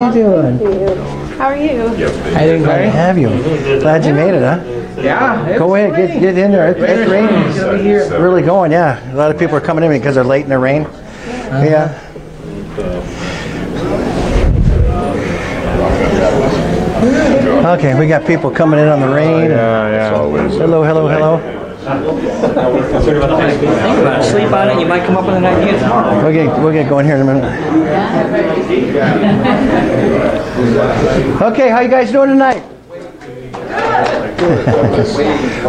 How you doing? How are you? I didn't glad to have you. Glad you made it, huh? Yeah. Go in, get in there. It's raining. It's gonna be here. Really going, yeah. A lot of people are coming in because they're late in the rain. Yeah. Okay, we got people coming in on the rain. Yeah. Hello. Sleep on it, you might come up with an idea tomorrow. We'll get going here in a minute. Okay, how you guys doing tonight?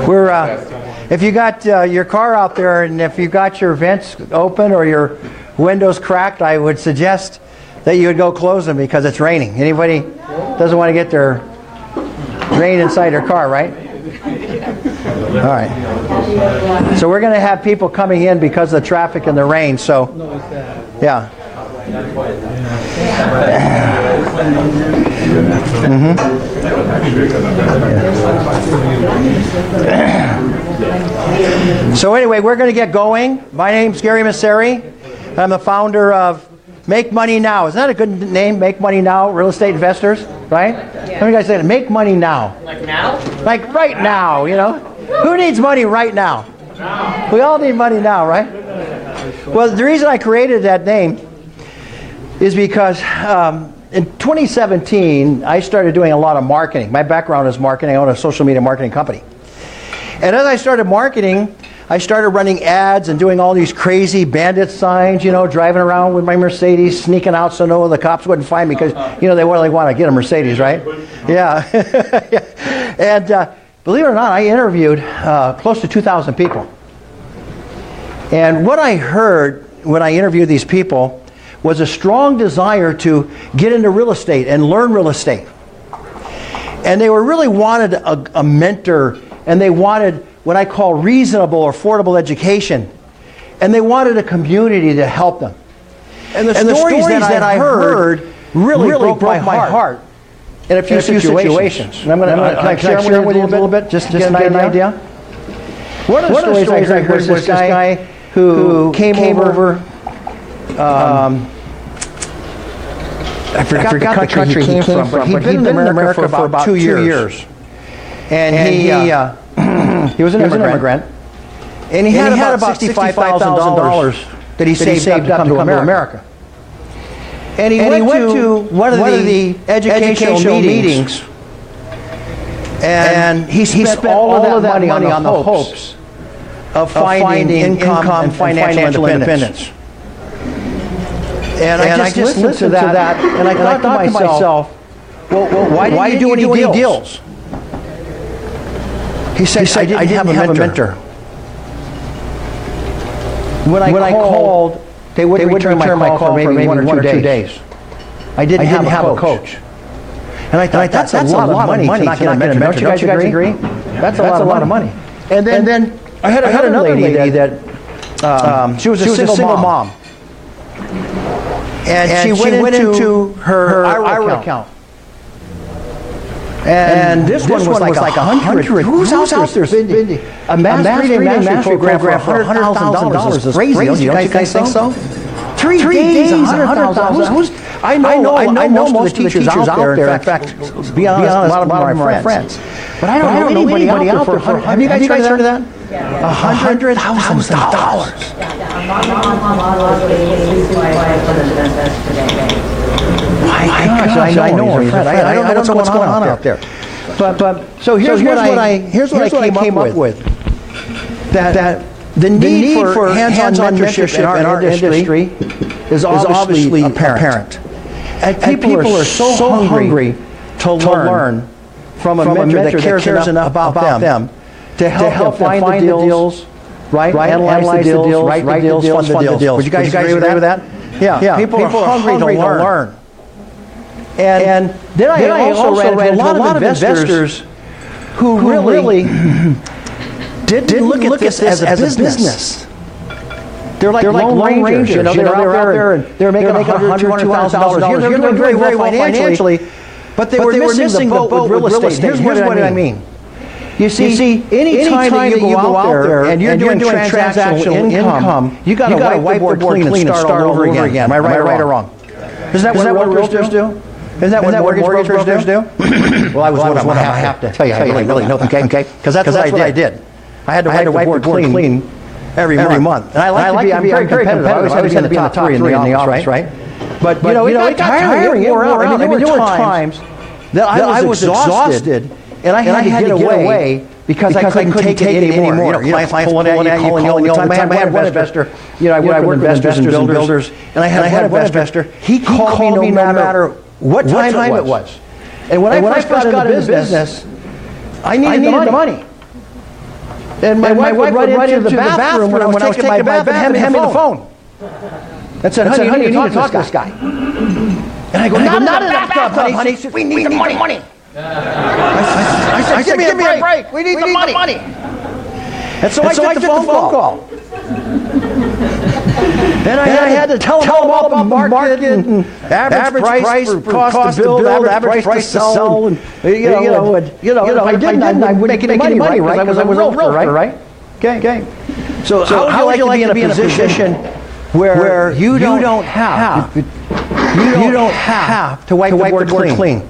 We're if you got your car out there and if you got your vents open or your windows cracked, I would suggest that you would go close them because it's raining. Anybody doesn't want to get their rain inside their car, right? All right. So we're going to have people coming in because of the traffic and the rain. So, yeah. So anyway, we're going to get going. My name's Gary Masseri. I'm the founder of Make Money Now. Isn't that a good name? Make Money Now, real estate investors, right? Yeah. How many guys say that? Make money now. Like now? Like right now, you know? Who needs money right now? Now. We all need money now, right? Well, the reason I created that name is because in 2017, I started doing a lot of marketing. My background is marketing. I own a social media marketing company. And as I started marketing, I started running ads and doing all these crazy bandit signs, you know, driving around with my Mercedes, sneaking out so no the cops wouldn't find me because, you know, they really want to get a Mercedes, right? Yeah. And believe it or not, I interviewed close to 2,000 people. And what I heard when I interviewed these people was a strong desire to get into real estate and learn real estate. And they really wanted a mentor, and they wanted what I call reasonable or affordable education. And they wanted a community to help them. And the stories that I heard really broke my heart in a few situations. And I'm going to share them with you a little bit, just to get an idea. One of the stories I heard was this guy who came over. I forgot the country he came from, but he'd been in America for about 2 years. And he was an immigrant. And he had about $65,000 that he saved up to come to America. And he went to one of the educational meetings. And he spent all of that money on the hopes of finding income and financial independence. And I just listened to that, and I thought to myself, well, why didn't you do any deals? He said, I didn't have a mentor. When I called, they wouldn't return my call for maybe one or two days. I didn't have a coach. And I thought, that's a lot of money to not get a mentor. Don't you guys agree? That's a lot of money. And then I had another lady that she was a single mom. And she went into her IRA account. And this one was like 100. Who's out there spending a mastery program for $100,000? Is crazy. Don't you guys think so? 3 days, $100,000. I know most of the teachers out there. In fact, to be honest, a lot of them are my friends. But I don't know anybody out there for. Have you guys heard of that? $100,000. My gosh, I know our friend. I don't know what's going on out there. But so here's what I came up with. That the need for hands-on mentorship in our industry is obviously apparent. And people are so hungry to learn from a mentor that cares enough about them to help them find the deals, right? Analyze the deals, write the deals, fund the deals. Would you guys agree with that? Yeah. People are hungry to learn. And then I also ran into a lot of investors who really didn't look at this as a business. They're like Lone Rangers. You know, they're out there and they're making $100,000, $200,000 a year. They're doing very well financially, but they were missing the boat with real estate. Here's what I mean. You see, any time that you go out there and you're doing transactional income, you got to wipe the board clean and start all over again. Am I right or wrong? Isn't that what realtors do? Isn't that what mortgage brokers do? Well, I was one of them. I have to tell you, I really know. Okay? Because that's what I did. I had to wipe the board clean every month. And I like to be, I'm very competitive. I always had to be in the top three in the office, right? But, it got tiring. It wore out. I mean, there were times that I was exhausted, and I had to get away because I couldn't take it anymore. Clients pulling at you, calling you all the time. I had one investor, I worked with investors and builders, and I had one investor. He called me no matter what time it was. And when I first got into business, I needed the money. And my wife would run into the bathroom when I was taking my bath and hand me the phone. And said, honey, you need to talk to this guy. And I go, not in the bathtub, honey. We need the money. I said, give me a break. We need the money. And so I took the phone call. And I had to tell them all about the market and average price for cost to build, average price to sell. And, if I didn't, I wouldn't make any money, right? Because I was a realtor, right? Okay. So how would you like to be in a position where you don't have to wipe the board clean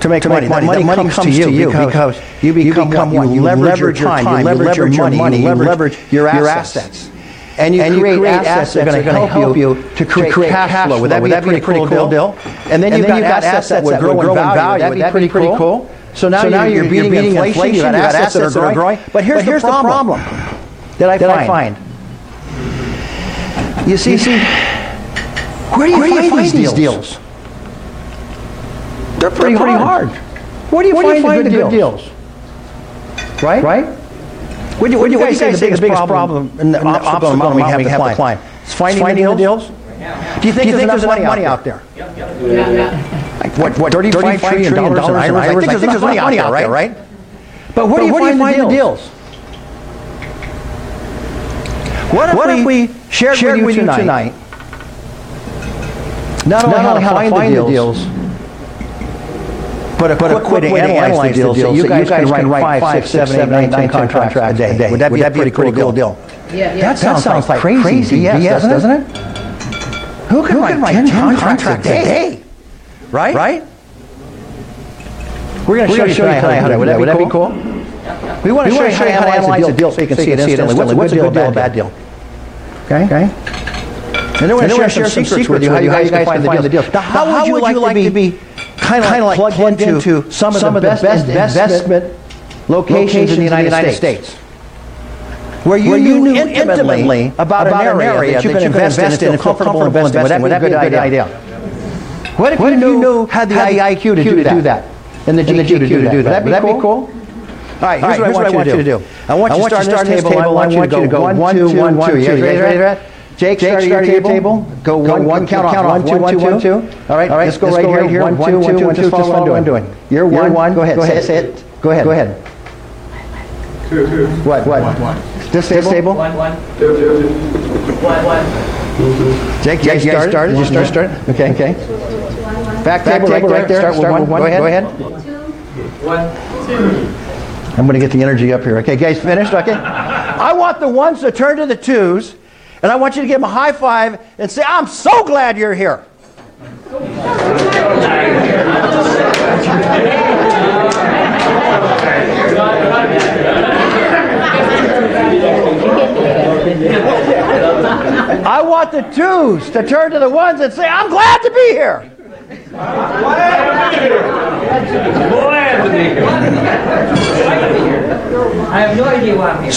to make money? That money comes to you because you become what? You leverage your time, you leverage your money, you leverage your assets. And you create assets that are going to help you to create cash flow. Would that be a pretty cool deal? And then you've got assets that would grow in value. Would that be pretty cool? So now you're beating inflation. You've got assets that are growing. But here's the problem that I find. You see, where do you find these deals? They're pretty hard. Where do you find the good deals? Right? What do you guys say the biggest problem and the obstacle we have to climb? It's finding the deals? Do you think there's enough money out there? Like what, $35 trillion in IRAs? I think there's money out there, right? But where do you find the deals? What if we shared with you tonight not only how to find the deals, but a quick way to analyze the deals so you guys can write 5, 6, 7, 8, 9 contracts a day. Would that be a pretty cool deal? Yeah. That sounds like crazy BS, doesn't it? Who can write 10 contracts a day? Right? We're going to show you tonight how to do that. Would that be cool? We want to show you how to analyze the deal so you can see it instantly. What's a good deal, a bad deal? Okay? And then we're going to share some secrets with you how you guys can find the deals. Now, how would you like to be kind of like plugged into some of the best investment locations in the United States? Where you knew intimately about an area that you can invest in and feel comfortable investing. Would that be a good idea? What if you knew had the IQ to do that? And the GQ to do that? Would that be cool? All right, here's what I want you to do. I want you to start this table. I want you to go 1, 2, 1, 2. You ready for that? Jake, start your table. Go one, count off. 1, 2, 1, 2. All right, let's go right here. 1, 2, 1, 2. Just follow what I'm doing. You're 1. Go ahead. Say it. Go ahead. 2. What? 1. This table? 1. 2. 1. Jake, you started? You started? Okay. Back table right there. Start with 1. Go ahead. 2. 1. 2. I'm going to get the energy up here. Okay, guys, finished? Okay. I want the ones to turn to the 2s, and I want you to give them a high five and say, I'm so glad you're here. I want the 2s to turn to the 1s and say, I'm glad to be here. Glad to be here. I have no idea why I'm here.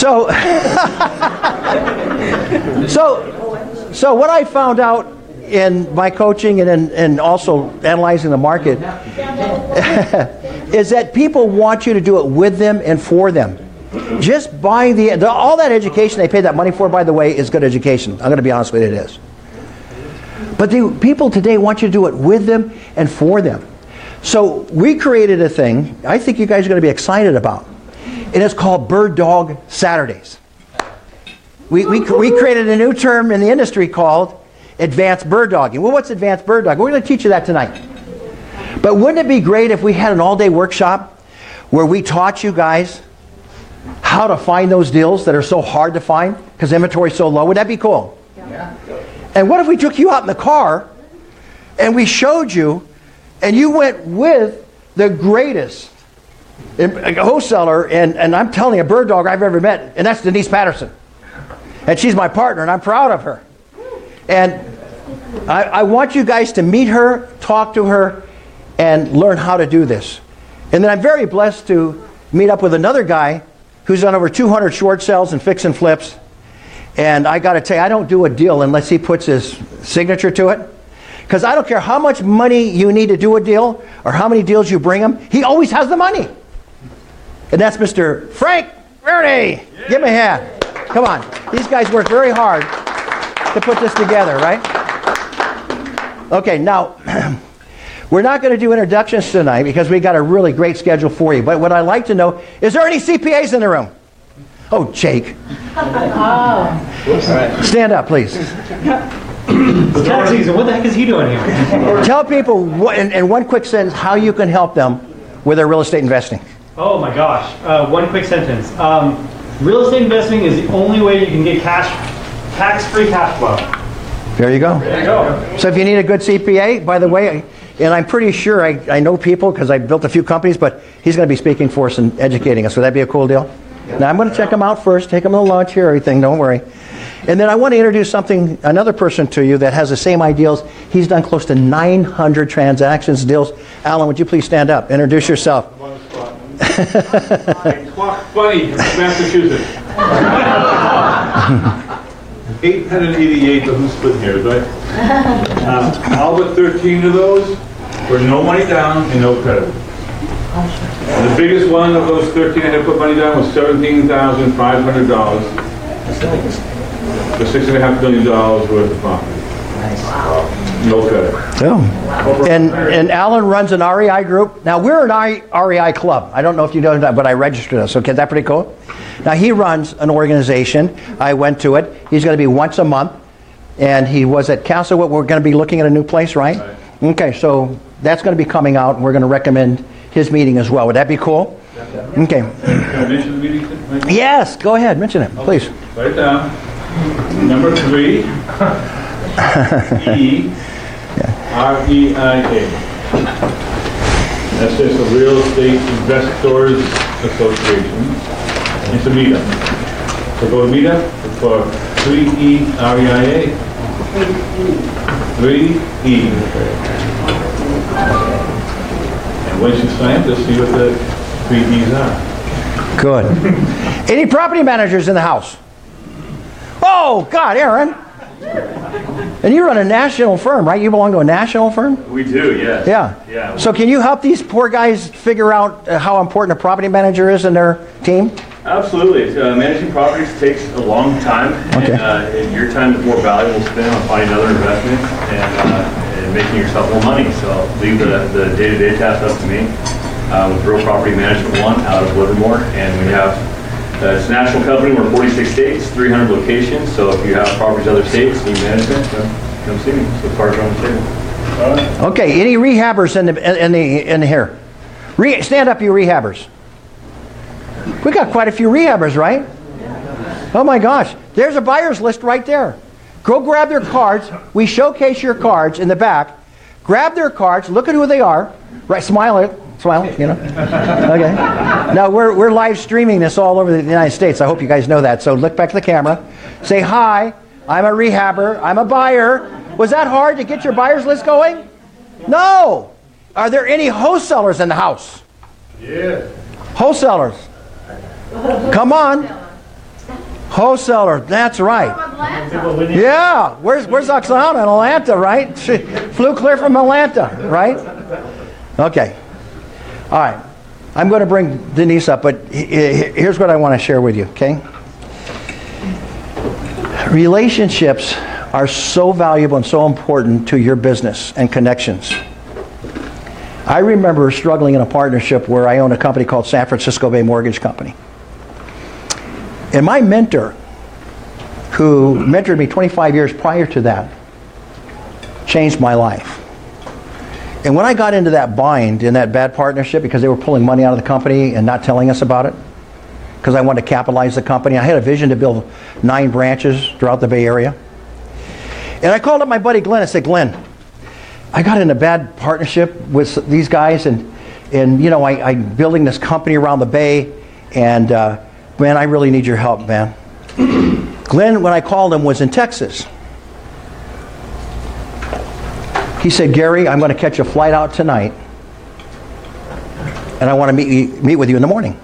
So what I found out in my coaching and also analyzing the market is that people want you to do it with them and for them. Just buying all that education they pay that money for, by the way, is good education. I'm going to be honest with you, it is. But the people today want you to do it with them and for them. So we created a thing I think you guys are going to be excited about. And it's called Bird Dog Saturdays. We created a new term in the industry called advanced bird dogging. Well, what's advanced bird dogging? We're going to teach you that tonight. But wouldn't it be great if we had an all-day workshop where we taught you guys how to find those deals that are so hard to find because inventory is so low? Would that be cool? Yeah. And what if we took you out in the car and we showed you And you went with the greatest wholesaler, and I'm telling you, a bird dog I've ever met, and that's Denise Patterson. And she's my partner, and I'm proud of her. And I want you guys to meet her, talk to her, and learn how to do this. And then I'm very blessed to meet up with another guy who's done over 200 short sales and fix and flips. And I got to tell you, I don't do a deal unless he puts his signature to it. Because I don't care how much money you need to do a deal or how many deals you bring him, he always has the money. And that's Mr. Frank Verde. Yeah. Give him a hand. Come on. These guys work very hard to put this together, right? Okay, now, we're not going to do introductions tonight because we got a really great schedule for you. But what I'd like to know, is there any CPAs in the room? Oh, Jake. Stand up, please. It's tax season. What the heck is he doing here? Tell people, in one quick sentence, how you can help them with their real estate investing. Oh my gosh. One quick sentence. Real estate investing is the only way you can get tax-free cash flow. There you go. There you go. So if you need a good CPA, by the way, and I'm pretty sure I know people because I built a few companies, but he's going to be speaking for us and educating us. Would that be a cool deal? Now I'm going to check him out first, take him to lunch here, everything, don't worry. And then I want to introduce another person to you that has the same ideals. He's done close to 900 transactions, deals. Alan, would you please stand up? Introduce yourself. Funny, Massachusetts. 888 doesn't split hairs, right? All but 13 of those were no money down and no credit. And the biggest one of those 13 I had to put money down was $17,500 for $6.5 billion worth of property. No credit. Oh. And Alan runs an REI group. Now, we're an REI club. I don't know if you know that, but I registered us. Okay, is that pretty cool? Now, he runs an organization. I went to it. He's going to be once a month. And he was at Castlewood. We're going to be looking at a new place, right? Okay, so that's going to be coming out, and we're going to recommend his meeting as well. Would that be cool? Okay. Can I mention the meeting? Yes, go ahead. Mention it, please. Write it down. Number 3. E-R-E-I-A. That's just a Real Estate Investors Association. It's a meetup. So go to Meetup for 3E-R-E-I-A. 3E. And once you sign, just see what the 3E's are. Good. Any property managers in the house? Oh, God, Aaron. And you run a national firm, right? You belong to a national firm? We do, yes. Yeah. So can you help these poor guys figure out how important a property manager is in their team? Absolutely. Managing properties takes a long time. Okay. And your time is more valuable spent on finding other investments and making yourself more money. So I'll leave the day-to-day tasks up to me. With Real Property Management 1 out of Livermore. And we have, it's a national company. We're in 46 states, 300 locations. So if you have properties in other states, need management, come see me. So cards are on the table. Okay, any rehabbers in here? Stand up, you rehabbers. We got quite a few rehabbers, right? Oh my gosh, there's a buyer's list right there. Go grab their cards. We showcase your cards in the back. Grab their cards, look at who they are. Right, smile, you know. Okay. Now we're live streaming this all over the United States. I hope you guys know that. So look back at the camera. Say, hi, I'm a rehabber. I'm a buyer. Was that hard to get your buyer's list going? No. Are there any wholesalers in the house? Yeah. Wholesalers. Come on. Wholesaler. That's right. Yeah. Where's Oksana in Atlanta, right? She flew clear from Atlanta, right? Okay. All right. I'm going to bring Denise up, but here's what I want to share with you, okay? Relationships are so valuable and so important to your business and connections. I remember struggling in a partnership where I owned a company called San Francisco Bay Mortgage Company. And my mentor, who mentored me 25 years prior to that, changed my life. And when I got into that bind, in that bad partnership, because they were pulling money out of the company and not telling us about it, because I wanted to capitalize the company, I had a vision to build 9 branches throughout the Bay Area. And I called up my buddy Glenn and said, Glenn, I got in a bad partnership with these guys, and you know, I'm building this company around the Bay, and man, I really need your help, man. Glenn, when I called him, was in Texas. He said, Gary, I'm going to catch a flight out tonight, and I want to meet with you in the morning.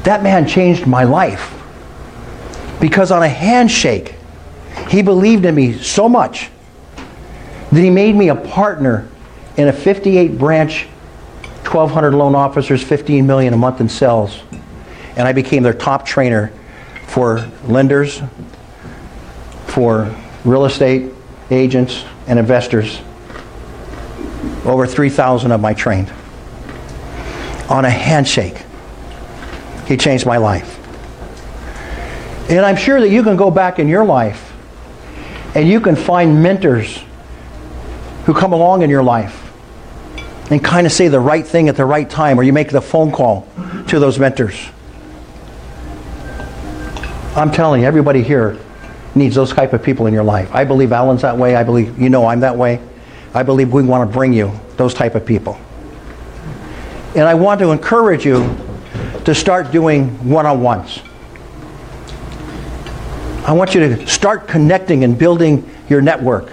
That man changed my life, because on a handshake, he believed in me so much that he made me a partner in a 58 branch, 1,200 loan officers, $15 million a month in sales. And I became their top trainer for lenders, for real estate agents and investors. Over 3,000 of them I trained. On a handshake, he changed my life. And I'm sure that you can go back in your life and you can find mentors who come along in your life and kind of say the right thing at the right time, or you make the phone call to those mentors. I'm telling you, everybody here needs those type of people in your life. I believe Alan's that way. I believe, you know, I'm that way. I believe we want to bring you those type of people. And I want to encourage you to start doing one-on-ones. I want you to start connecting and building your network.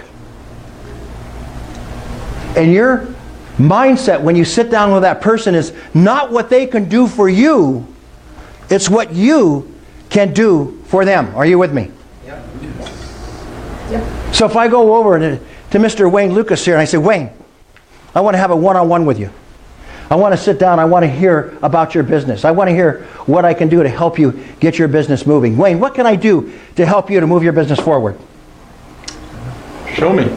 And your mindset when you sit down with that person is not what they can do for you, it's what you can do for them. Are you with me? Yep. So if I go over to Mr. Wayne Lucas here and I say, Wayne, I want to have a one-on-one with you. I want to sit down. I want to hear about your business. I want to hear what I can do to help you get your business moving. Wayne, what can I do to help you to move your business forward? Show me.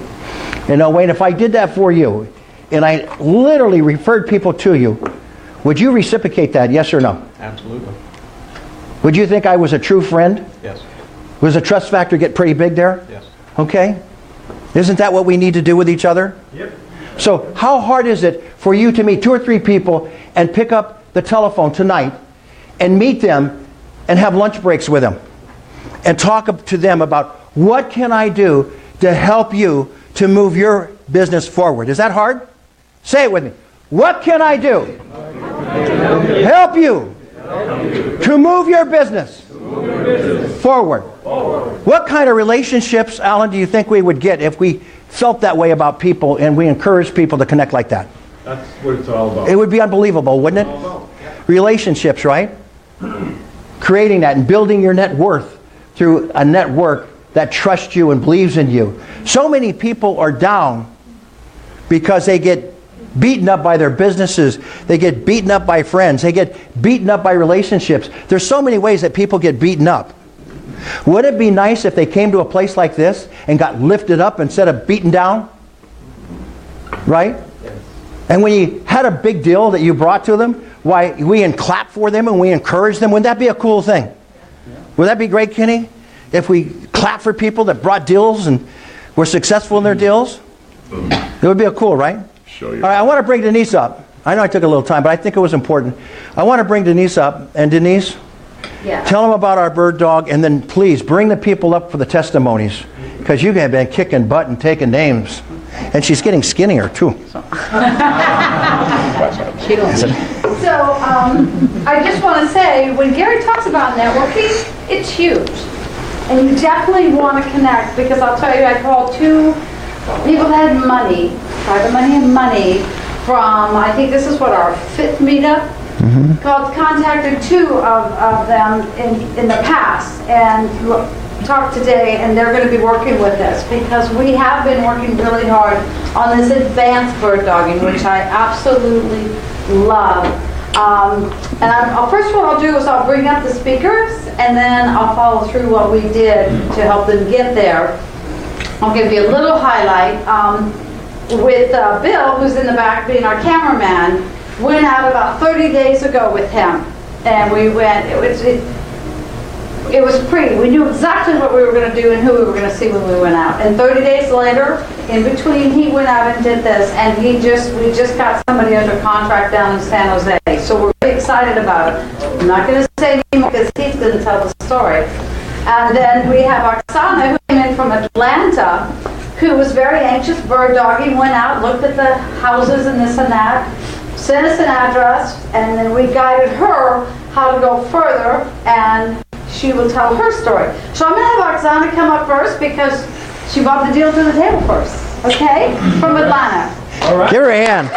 You know, Wayne, if I did that for you, and I literally referred people to you, would you reciprocate that, yes or no? Absolutely. Would you think I was a true friend? Yes. Was the trust factor get pretty big there? Yes. Okay. Isn't that what we need to do with each other? Yep. So how hard is it for you to meet 2 or 3 people and pick up the telephone tonight and meet them and have lunch breaks with them and talk to them about what can I do to help you to move your business forward? Is that hard? Say it with me. What can I do? Help you to move your business forward. What kind of relationships, Alan, do you think we would get if we felt that way about people and we encouraged people to connect like that? That's what it's all about. It would be unbelievable, wouldn't it? Relationships, right? Creating that and building your net worth through a network that trusts you and believes in you. So many people are down because they get beaten up by their businesses. They get beaten up by friends. They get beaten up by relationships. There's so many ways that people get beaten up. Wouldn't it be nice if they came to a place like this and got lifted up instead of beaten down? Right? And when you had a big deal that you brought to them, why we clap for them and we encourage them, wouldn't that be a cool thing? Would that be great, Kenny? If we clap for people that brought deals and were successful in their deals? It would be cool, right? Show you. All right, I want to bring Denise up. I know I took a little time, but I think it was important. I want to bring Denise up. And Denise, tell them about our bird dog, and then please bring the people up for the testimonies, because you have been kicking butt and taking names. And she's getting skinnier, too. So, I just want to say, when Gary talks about networking, it's huge. And you definitely want to connect, because I'll tell you, I called 2 people that had money, private money and money, from, I think this is what, our 5th meetup? Contacted 2 of them in the past, and talked today, and they're going to be working with us, because we have been working really hard on this advanced bird dogging, which I absolutely love. First of all, I'll do is I'll bring up the speakers, and then I'll follow through what we did to help them get there. I'll give you a little highlight. With Bill, who's in the back being our cameraman, went out about 30 days ago with him, and we went, it was pretty. We knew exactly what we were going to do and who we were going to see when we went out. And 30 days later, in between, he went out and did this, and we just got somebody under contract down in San Jose. So we're really excited about it. I'm not going to say anymore because he's going to tell the story. And then we have Oksana, who came in from Atlanta, who was very anxious, bird dogging, went out, looked at the houses and this and that, sent us an address, and then we guided her how to go further, and she will tell her story. So I'm going to have Oksana come up first because she brought the deal to the table first, okay? From Atlanta. All right. Give her a hand.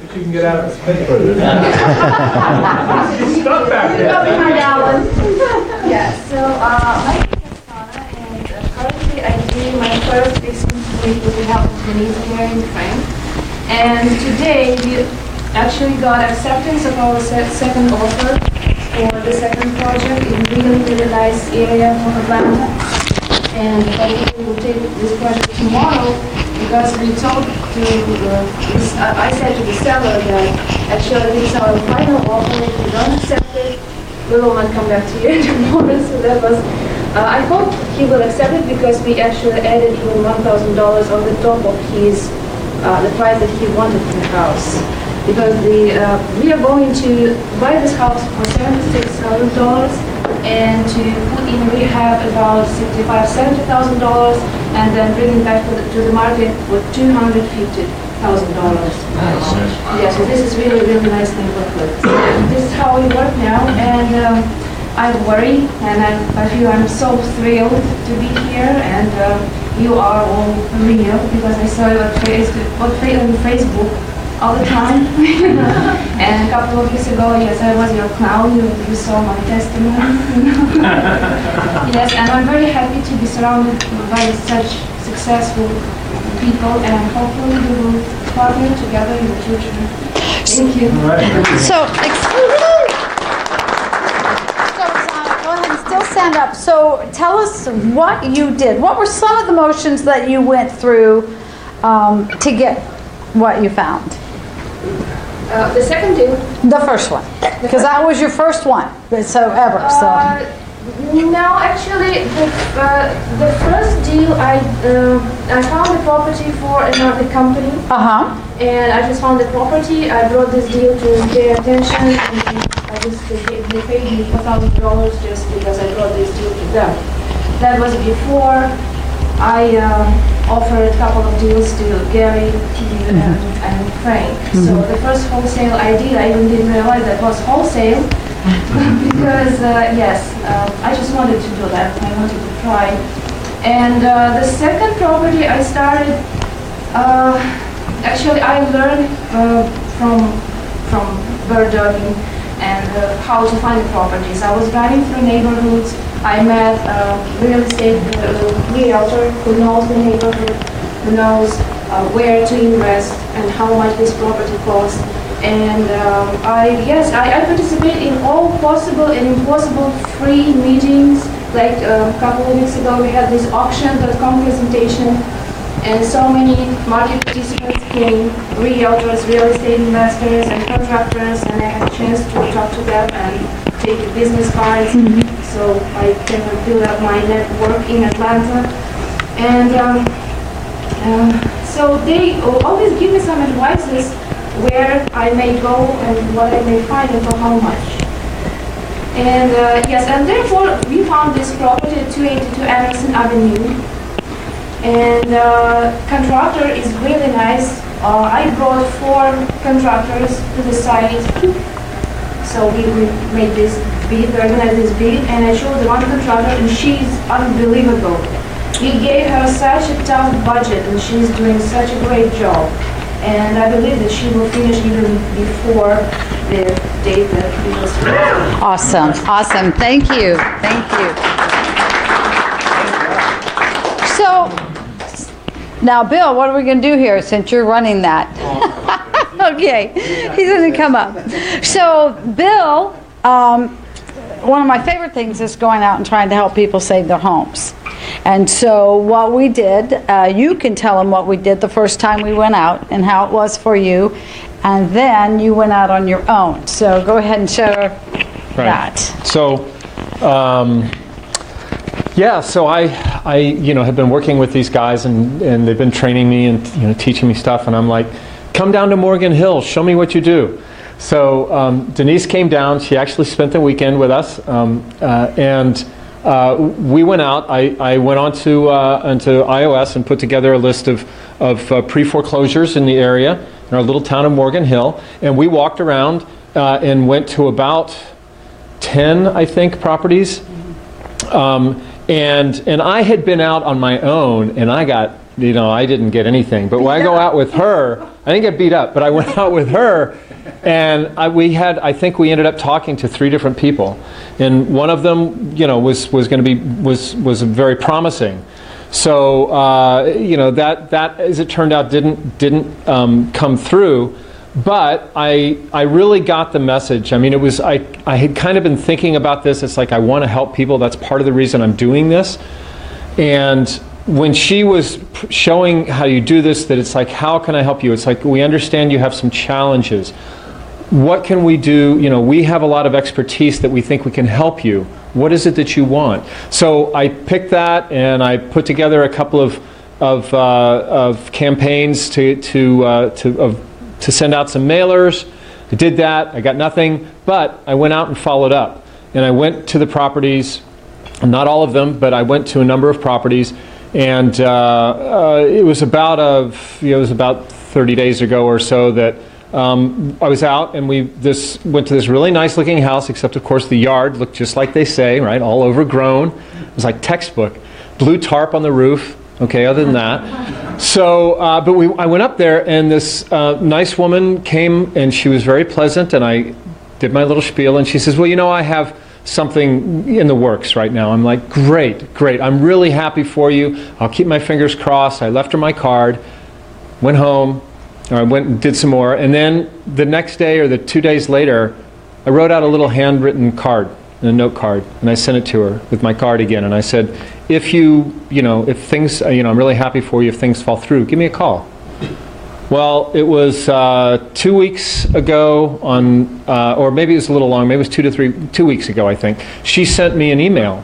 If you can get out of this picture. Stuck back Go there. behind Alan. Yeah, so my name is Sana, and currently I do my first business week with the help of Denise here in Frank. And today we actually got acceptance of our second offer for the second project in really, really nice area of Atlanta. And hopefully we'll take this project tomorrow because we told I said to the seller that actually this is our final offer. If you don't accept it, we will not come back to you tomorrow. So that was, I hope he will accept it because we actually added even $1,000 on the top of his, the price that he wanted for the house. Because we are going to buy this house for $76,000 and to put in rehab about $70,000 and then bring it back to the market with $250,000. Yeah, so this is really, really nice neighborhood. This is how we work now, and I worry, and I feel I'm so thrilled to be here, and you are all real because I saw you on Facebook all the time. And a couple of years ago, yes, I was your clown. You saw my testimony. Yes, and I'm very happy to be surrounded by such successful people, and hopefully we will partner together in the future. Thank you. So, Oksana, go ahead and still stand up. So tell us what you did. What were some of the motions that you went through to get what you found? The second deal. The first one, because that was your first one, so ever. So No, actually, the first deal I found the property for another company, and I just found the property. I brought this deal to their attention, and they paid me $4,000 just because I brought this deal to them. That was before I offered a couple of deals to Gary, and Frank. So the first wholesale I did, I even didn't realize that was wholesale because I just wanted to do that. I wanted to try. And the second property I started, actually I learned from bird dogging and how to find the properties. I was driving through neighborhoods. I met a real estate realtor who knows the neighborhood, who knows where to invest and how much this property costs. And I participate in all possible and impossible free meetings. Like a couple of weeks ago, we had this auction.com presentation, and so many market participants came, realtors, real estate investors, and contractors, and I had a chance to talk to them and take business cards, so I can build up my network in Atlanta. And so they always give me some advices where I may go and what I may find and for how much. And and therefore we found this property at 282 Anderson Avenue. And contractor is really nice. I brought 4 contractors to the site. So we made this bid, we organized this bid, and I showed the one contractor, and she's unbelievable. We gave her such a tough budget, and she's doing such a great job. And I believe that she will finish even before the date that we will start. awesome. Thank you. So now, Bill, what are we going to do here since you're running that? Okay, he's going to come up. So, Bill, one of my favorite things is going out and trying to help people save their homes. And so what we did, you can tell them what we did the first time we went out and how it was for you. And then you went out on your own. So go ahead and show that. So, so I have been working with these guys, and they've been training me and teaching me stuff, and I'm like, come down to Morgan Hill, show me what you do. So Denise came down. She actually spent the weekend with us, and we went out. I went onto iOS and put together a list of pre-foreclosures in the area in our little town of Morgan Hill, and we walked around and went to about 10, I think, properties. And I had been out on my own, and I got, I didn't get anything. But when I go out with her, I didn't get beat up, but I went out with her, and I think we ended up talking to 3 different people, and one of them, was very promising. So, that as it turned out didn't come through. But I really got the message. I mean, I had kind of been thinking about this. It's like I want to help people. That's part of the reason I'm doing this. And when she was showing how you do this, that it's like, how can I help you? It's like, we understand you have some challenges. What can we do? We have a lot of expertise that we think we can help you. What is it that you want? So I picked that, and I put together a couple of campaigns to send out some mailers. I did that. I got nothing, but I went out and followed up. And I went to the properties, not all of them, but I went to a number of properties. And it was about 30 days ago or so that I was out, and went to this really nice looking house, except of course the yard looked just like they say, right? All overgrown. It was like textbook. Blue tarp on the roof. Okay, other than that. So, I went up there, and this nice woman came, and she was very pleasant, and I did my little spiel, and she says, well, I have something in the works right now. I'm like, great. I'm really happy for you. I'll keep my fingers crossed. I left her my card, went home, or I went and did some more, and then the next day or the 2 days later, I wrote out a little handwritten card, a note card, and I sent it to her with my card again, and I said, if things, I'm really happy for you. If things fall through, give me a call. Well, it was 2 weeks ago or maybe it was a little long, maybe it was 2 weeks ago, I think. She sent me an email.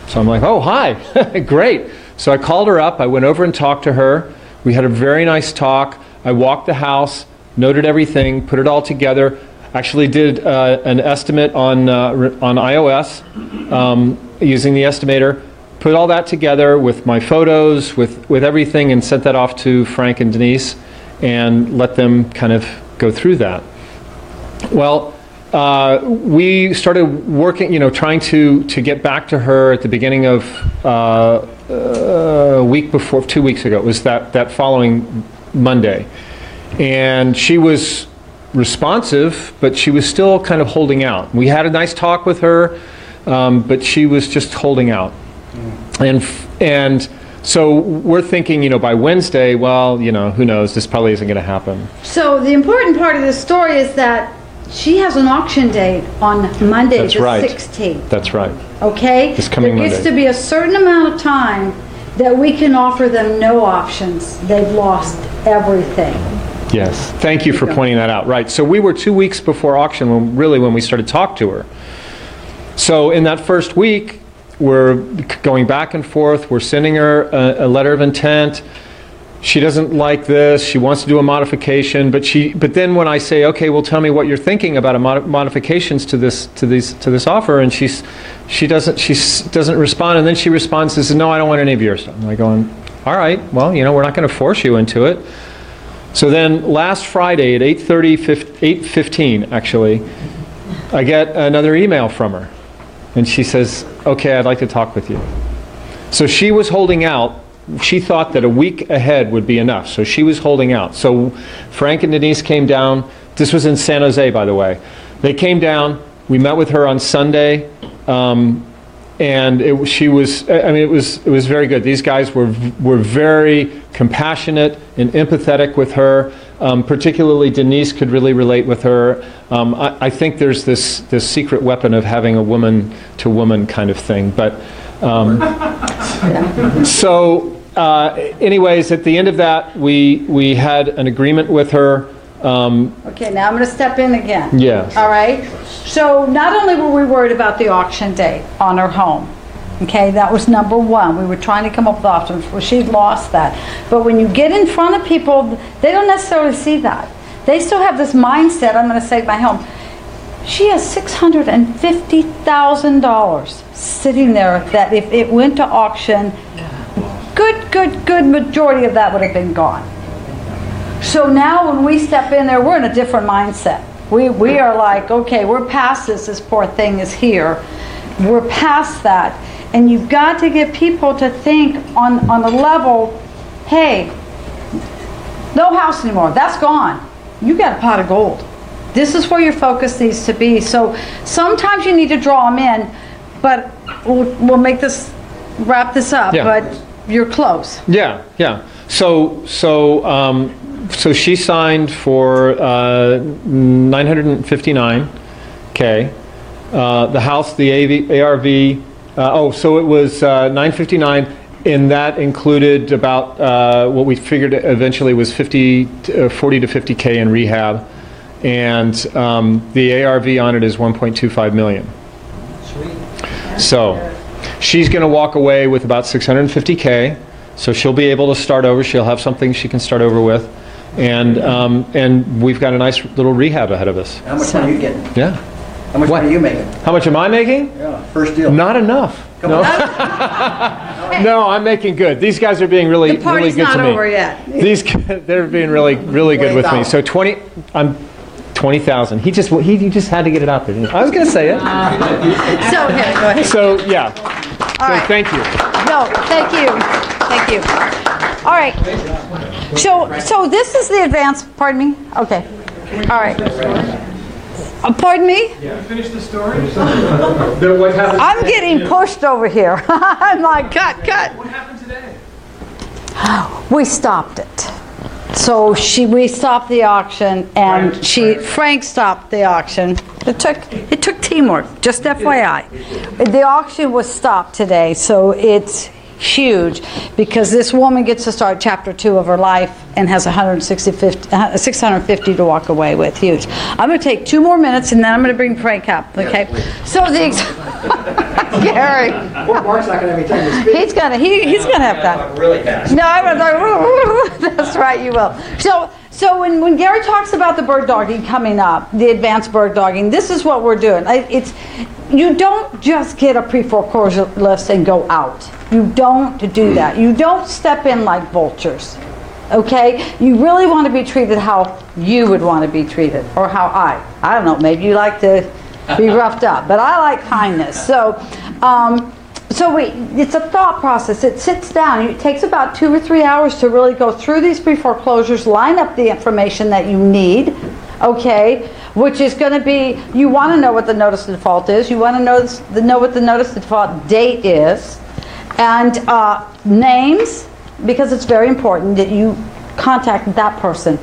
So I'm like, oh, hi, great. So I called her up, I went over and talked to her. We had a very nice talk. I walked the house, noted everything, put it all together. Actually did an estimate on iOS using the estimator. Put all that together with my photos, with everything, and sent that off to Frank and Denise and let them kind of go through that. Well, we started working, trying to get back to her at the beginning of a week before, 2 weeks ago. It was that following Monday. And she was responsive, but she was still kind of holding out. We had a nice talk with her, but she was just holding out. And so we're thinking, by Wednesday, well, who knows, this probably isn't going to happen. So the important part of this story is that she has an auction date on Monday, That's the right. 16th. That's right. Okay? This coming There gets Monday. to be a certain amount of time that we can offer them no options. They've lost everything. Yes. Thank you for pointing that out. Right. So we were 2 weeks before auction when we started to talk to her. So in that first week, we're going back and forth. We're sending her a letter of intent. She doesn't like this. She wants to do a modification, but then when I say, okay, well, tell me what you're thinking about modifications to this offer, and she doesn't respond, and then she responds and says, no, I don't want any of yours. I'm like going, all right, well, we're not going to force you into it. So then last Friday at 8:15 actually, I get another email from her. And she says, okay, I'd like to talk with you. So she was holding out. She thought that a week ahead would be enough. So she was holding out. So Frank and Denise came down. This was in San Jose, by the way. They came down. We met with her on Sunday. And it was very good. These guys were very compassionate and empathetic with her. Particularly Denise could really relate with her. I think there's this secret weapon of having a woman-to-woman kind of thing. But anyways, at the end of that, we had an agreement with her. Okay, now I'm going to step in again. Yes. All right. So not only were we worried about the auction date on her home, okay, that was number one. We were trying to come up with options. Well, she lost that. But when you get in front of people, they don't necessarily see that. They still have this mindset, I'm going to save my home. She has $650,000 sitting there that if it went to auction, good majority of that would have been gone. So now when we step in there, we're in a different mindset. We are like, okay, we're past this poor thing is here. We're past that. And you've got to get people to think on a level, hey, no house anymore, that's gone. You got a pot of gold. This is where your focus needs to be. So sometimes you need to draw them in, but we'll make this, wrap this up, Yeah. but you're close. Yeah. So she signed for $959K. The house, the ARV. So it was $959, and that included about what we figured eventually was 40 to 50K in rehab, and the ARV on it is 1.25 million. Sweet. So she's going to walk away with about 650K. So she'll be able to start over. She'll have something she can start over with, and we've got a nice little rehab ahead of us. How much money are you getting? Yeah. How much money are you making? How much am I making? Yeah, first deal. Not enough. No. No, I'm making good. These guys are being really, The party's really good to not me. over yet. They're being really, really good with me. So 20,000. He just had to get it out there. Didn't he? I was going to say it. So, okay, go ahead. So yeah. All right. Thank you. No, thank you. Thank you. All right. So this is the advance, pardon me? Okay. All right. Pardon me? Finish the story? What happened? I'm getting pushed over here. I'm like, cut. What happened today? We stopped it. So we stopped the auction, and Frank stopped the auction. It took teamwork, just FYI. The auction was stopped today, so it's huge because this woman gets to start chapter 2 of her life and has 650 to walk away with. Huge. I'm going to take 2 more minutes and then I'm going to bring Frank up. Okay. So Gary. Well, Mark's not going to have any time to speak. He's gonna have that. Really fast. No, I'm gonna. That's right, you will. So when Gary talks about the bird dogging coming up, the advanced bird dogging, this is what we're doing. You don't just get a pre-foreclosure list and go out. You don't do that. You don't step in like vultures. Okay? You really want to be treated how you would want to be treated, or how I don't know, maybe you like to be roughed up, but I like kindness. So it's a thought process. It sits down. It takes about 2 or 3 hours to really go through these pre-foreclosures, line up the information that you need, okay, which is going to be, you want to know what the notice of default is. You want to know what the notice of default date is, and names, because it's very important that you contact that person.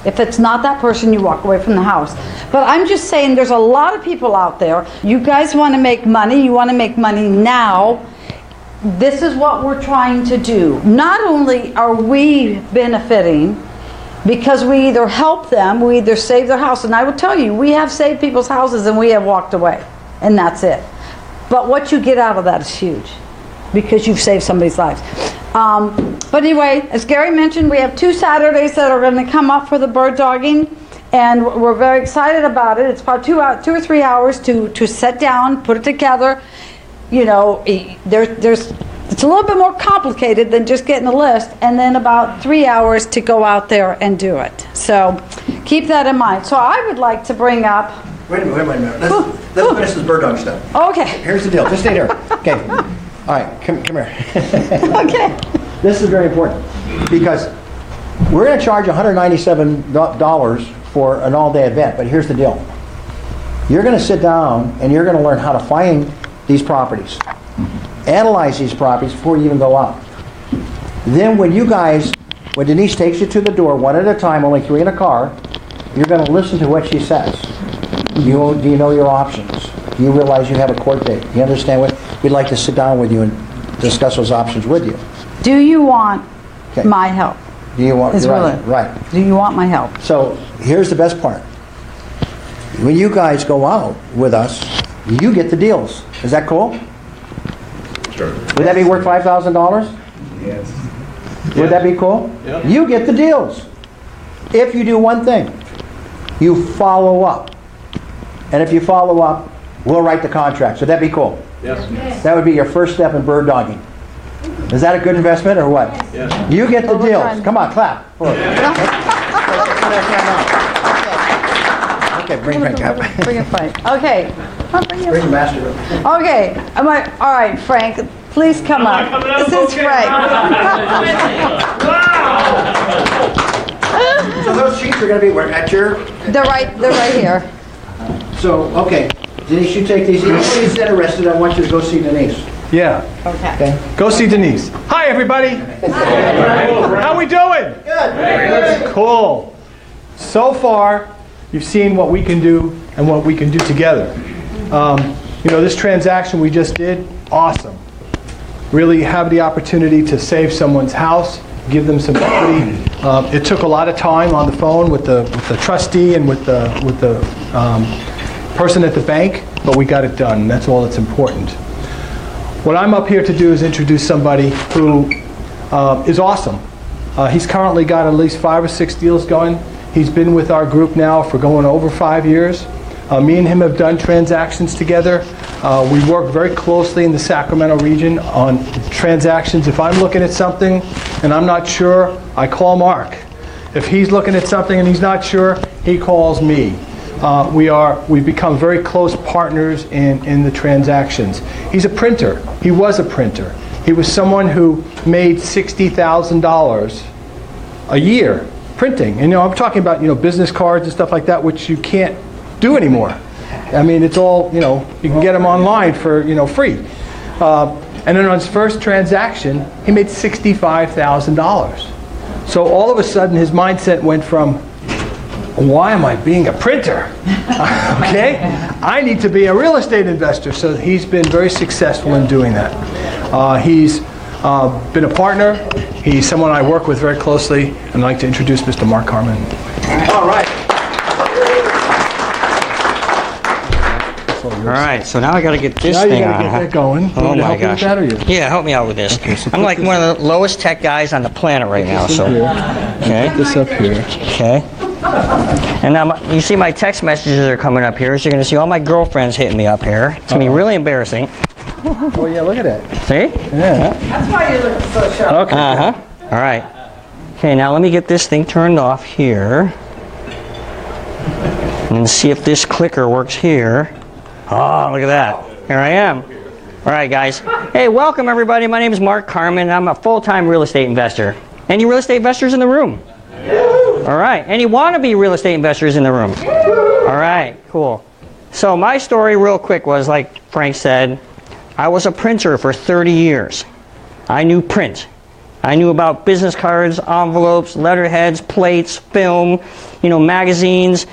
If it's not that person, you walk away from the house. But I'm just saying there's a lot of people out there. You guys want to make money. You want to make money now. This is what we're trying to do. Not only are we benefiting because we either help them, we either save their house. And I will tell you, we have saved people's houses and we have walked away. And that's it. But what you get out of that is huge because you've saved somebody's lives. But anyway, as Gary mentioned, we have 2 Saturdays that are going to come up for the bird dogging, and we're very excited about it. It's about 2 or 3 hours to sit down, put it together. You know, it's a little bit more complicated than just getting a list, and then about 3 hours to go out there and do it. So keep that in mind. So I would like to bring up. Wait a minute. Let's finish this bird dog stuff. Okay. Here's the deal. Just stay there. Okay. All right, come here. Okay. This is very important because we're going to charge $197 for an all-day event, but here's the deal. You're going to sit down and you're going to learn how to find these properties, analyze these properties before you even go out. Then when Denise takes you to the door one at a time, only 3 in a car, you're going to listen to what she says. Do you know your options? Do you realize you have a court date? You understand what? We'd like to sit down with you and discuss those options with you. Do you want my help? Do you want? Right. Do you want my help? So here's the best part. When you guys go out with us, you get the deals. Is that cool? Sure. Would that be worth $5,000? Yes. Would that be cool? Yep. You get the deals. If you do one thing, you follow up. and if you follow up, we'll write the contract. So that'd be cool. Yes. That would be your first step in bird dogging. Is that a good investment or what? Yes. You get the deals. Come on, clap. For it. Okay, bring Frank up. Bring it, Frank. Okay. Bring the master up. Okay. All right, Frank. Please come up. This is Frank. So those sheets are going to be where? At your... They're right here. So, okay. Denise, you take these. Anybody's interested, I want you to go see Denise. Yeah. Okay. Go see Denise. Hi, everybody. How we doing? Good. Cool. So far, you've seen what we can do and what we can do together. This transaction we just did, awesome. Really have the opportunity to save someone's house, give them some equity. It took a lot of time on the phone with the trustee and with the person at the bank, but we got it done, and that's all that's important. What I'm up here to do is introduce somebody who is awesome. He's currently got at least 5 or 6 deals going. He's been with our group now for going over 5 years. Me and him have done transactions together. We work very closely in the Sacramento region on transactions. If I'm looking at something and I'm not sure, I call Mark. If he's looking at something and he's not sure, he calls me. We've become very close partners in the transactions. He's a printer. He was a printer. He was someone who made $60,000 a year printing. And I'm talking about business cards and stuff like that, which you can't do anymore. I mean, it's all you can get them online for free. And then on his first transaction, he made $65,000. So all of a sudden, his mindset went from, why am I being a printer? Okay? I need to be a real estate investor. So he's been very successful in doing that. He's been a partner. He's someone I work with very closely. And I'd like to introduce Mr. Mark Carmen. All right. All right, so now I got to get this Now you thing gotta on. get that going. You Oh want me to my help you with gosh. that, or you? Yeah, help me out with this. I'm like one of the lowest tech guys on the planet right now. So, okay. Put this up here. Okay. And now you see my text messages are coming up here, so you're going to see all my girlfriends hitting me up here. It's going to be really embarrassing. Oh yeah, look at that. See? Yeah. That's why you look so sharp. Okay. Uh-huh. All right. Okay, now let me get this thing turned off here. And see if this clicker works here. Oh, look at that. Here I am. All right, guys. Hey, welcome, everybody. My name is Mark Carmen. I'm a full-time real estate investor. Any real estate investors in the room? All right. Any wannabe real estate investors in the room? All right, cool. So my story real quick was, like Frank said, I was a printer for 30 years. I knew print. I knew about business cards, envelopes, letterheads, plates, film, magazines,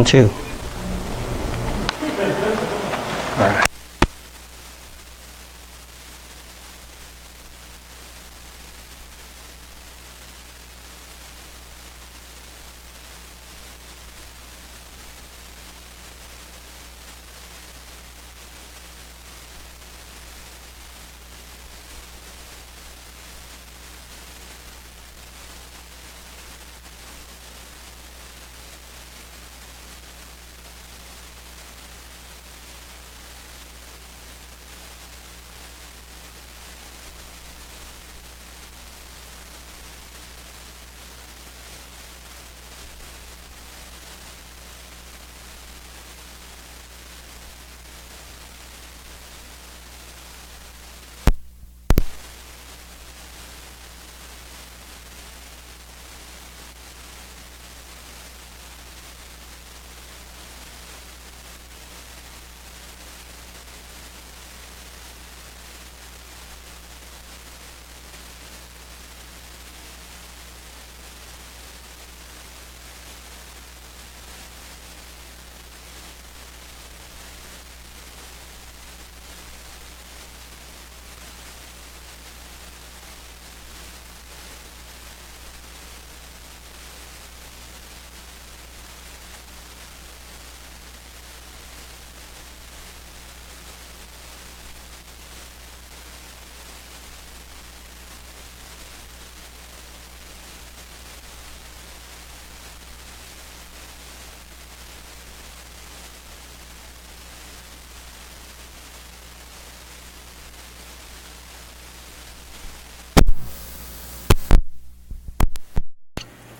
too.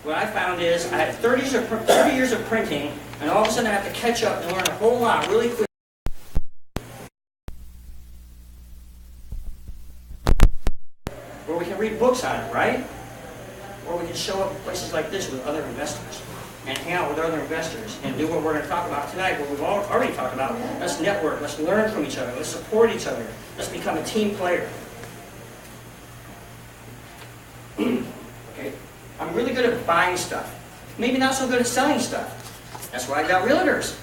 what I found is I had 30 years of printing, and all of a sudden I have to catch up and learn a whole lot really quick. Where we can read books on it, right? Or we can show up at places like this with other investors and hang out with other investors and do what we're going to talk about tonight, what we've already talked about. Let's network, let's learn from each other, let's support each other, let's become a team player. Okay, I'm really good at buying stuff. Maybe not so good at selling stuff. That's why I got realtors.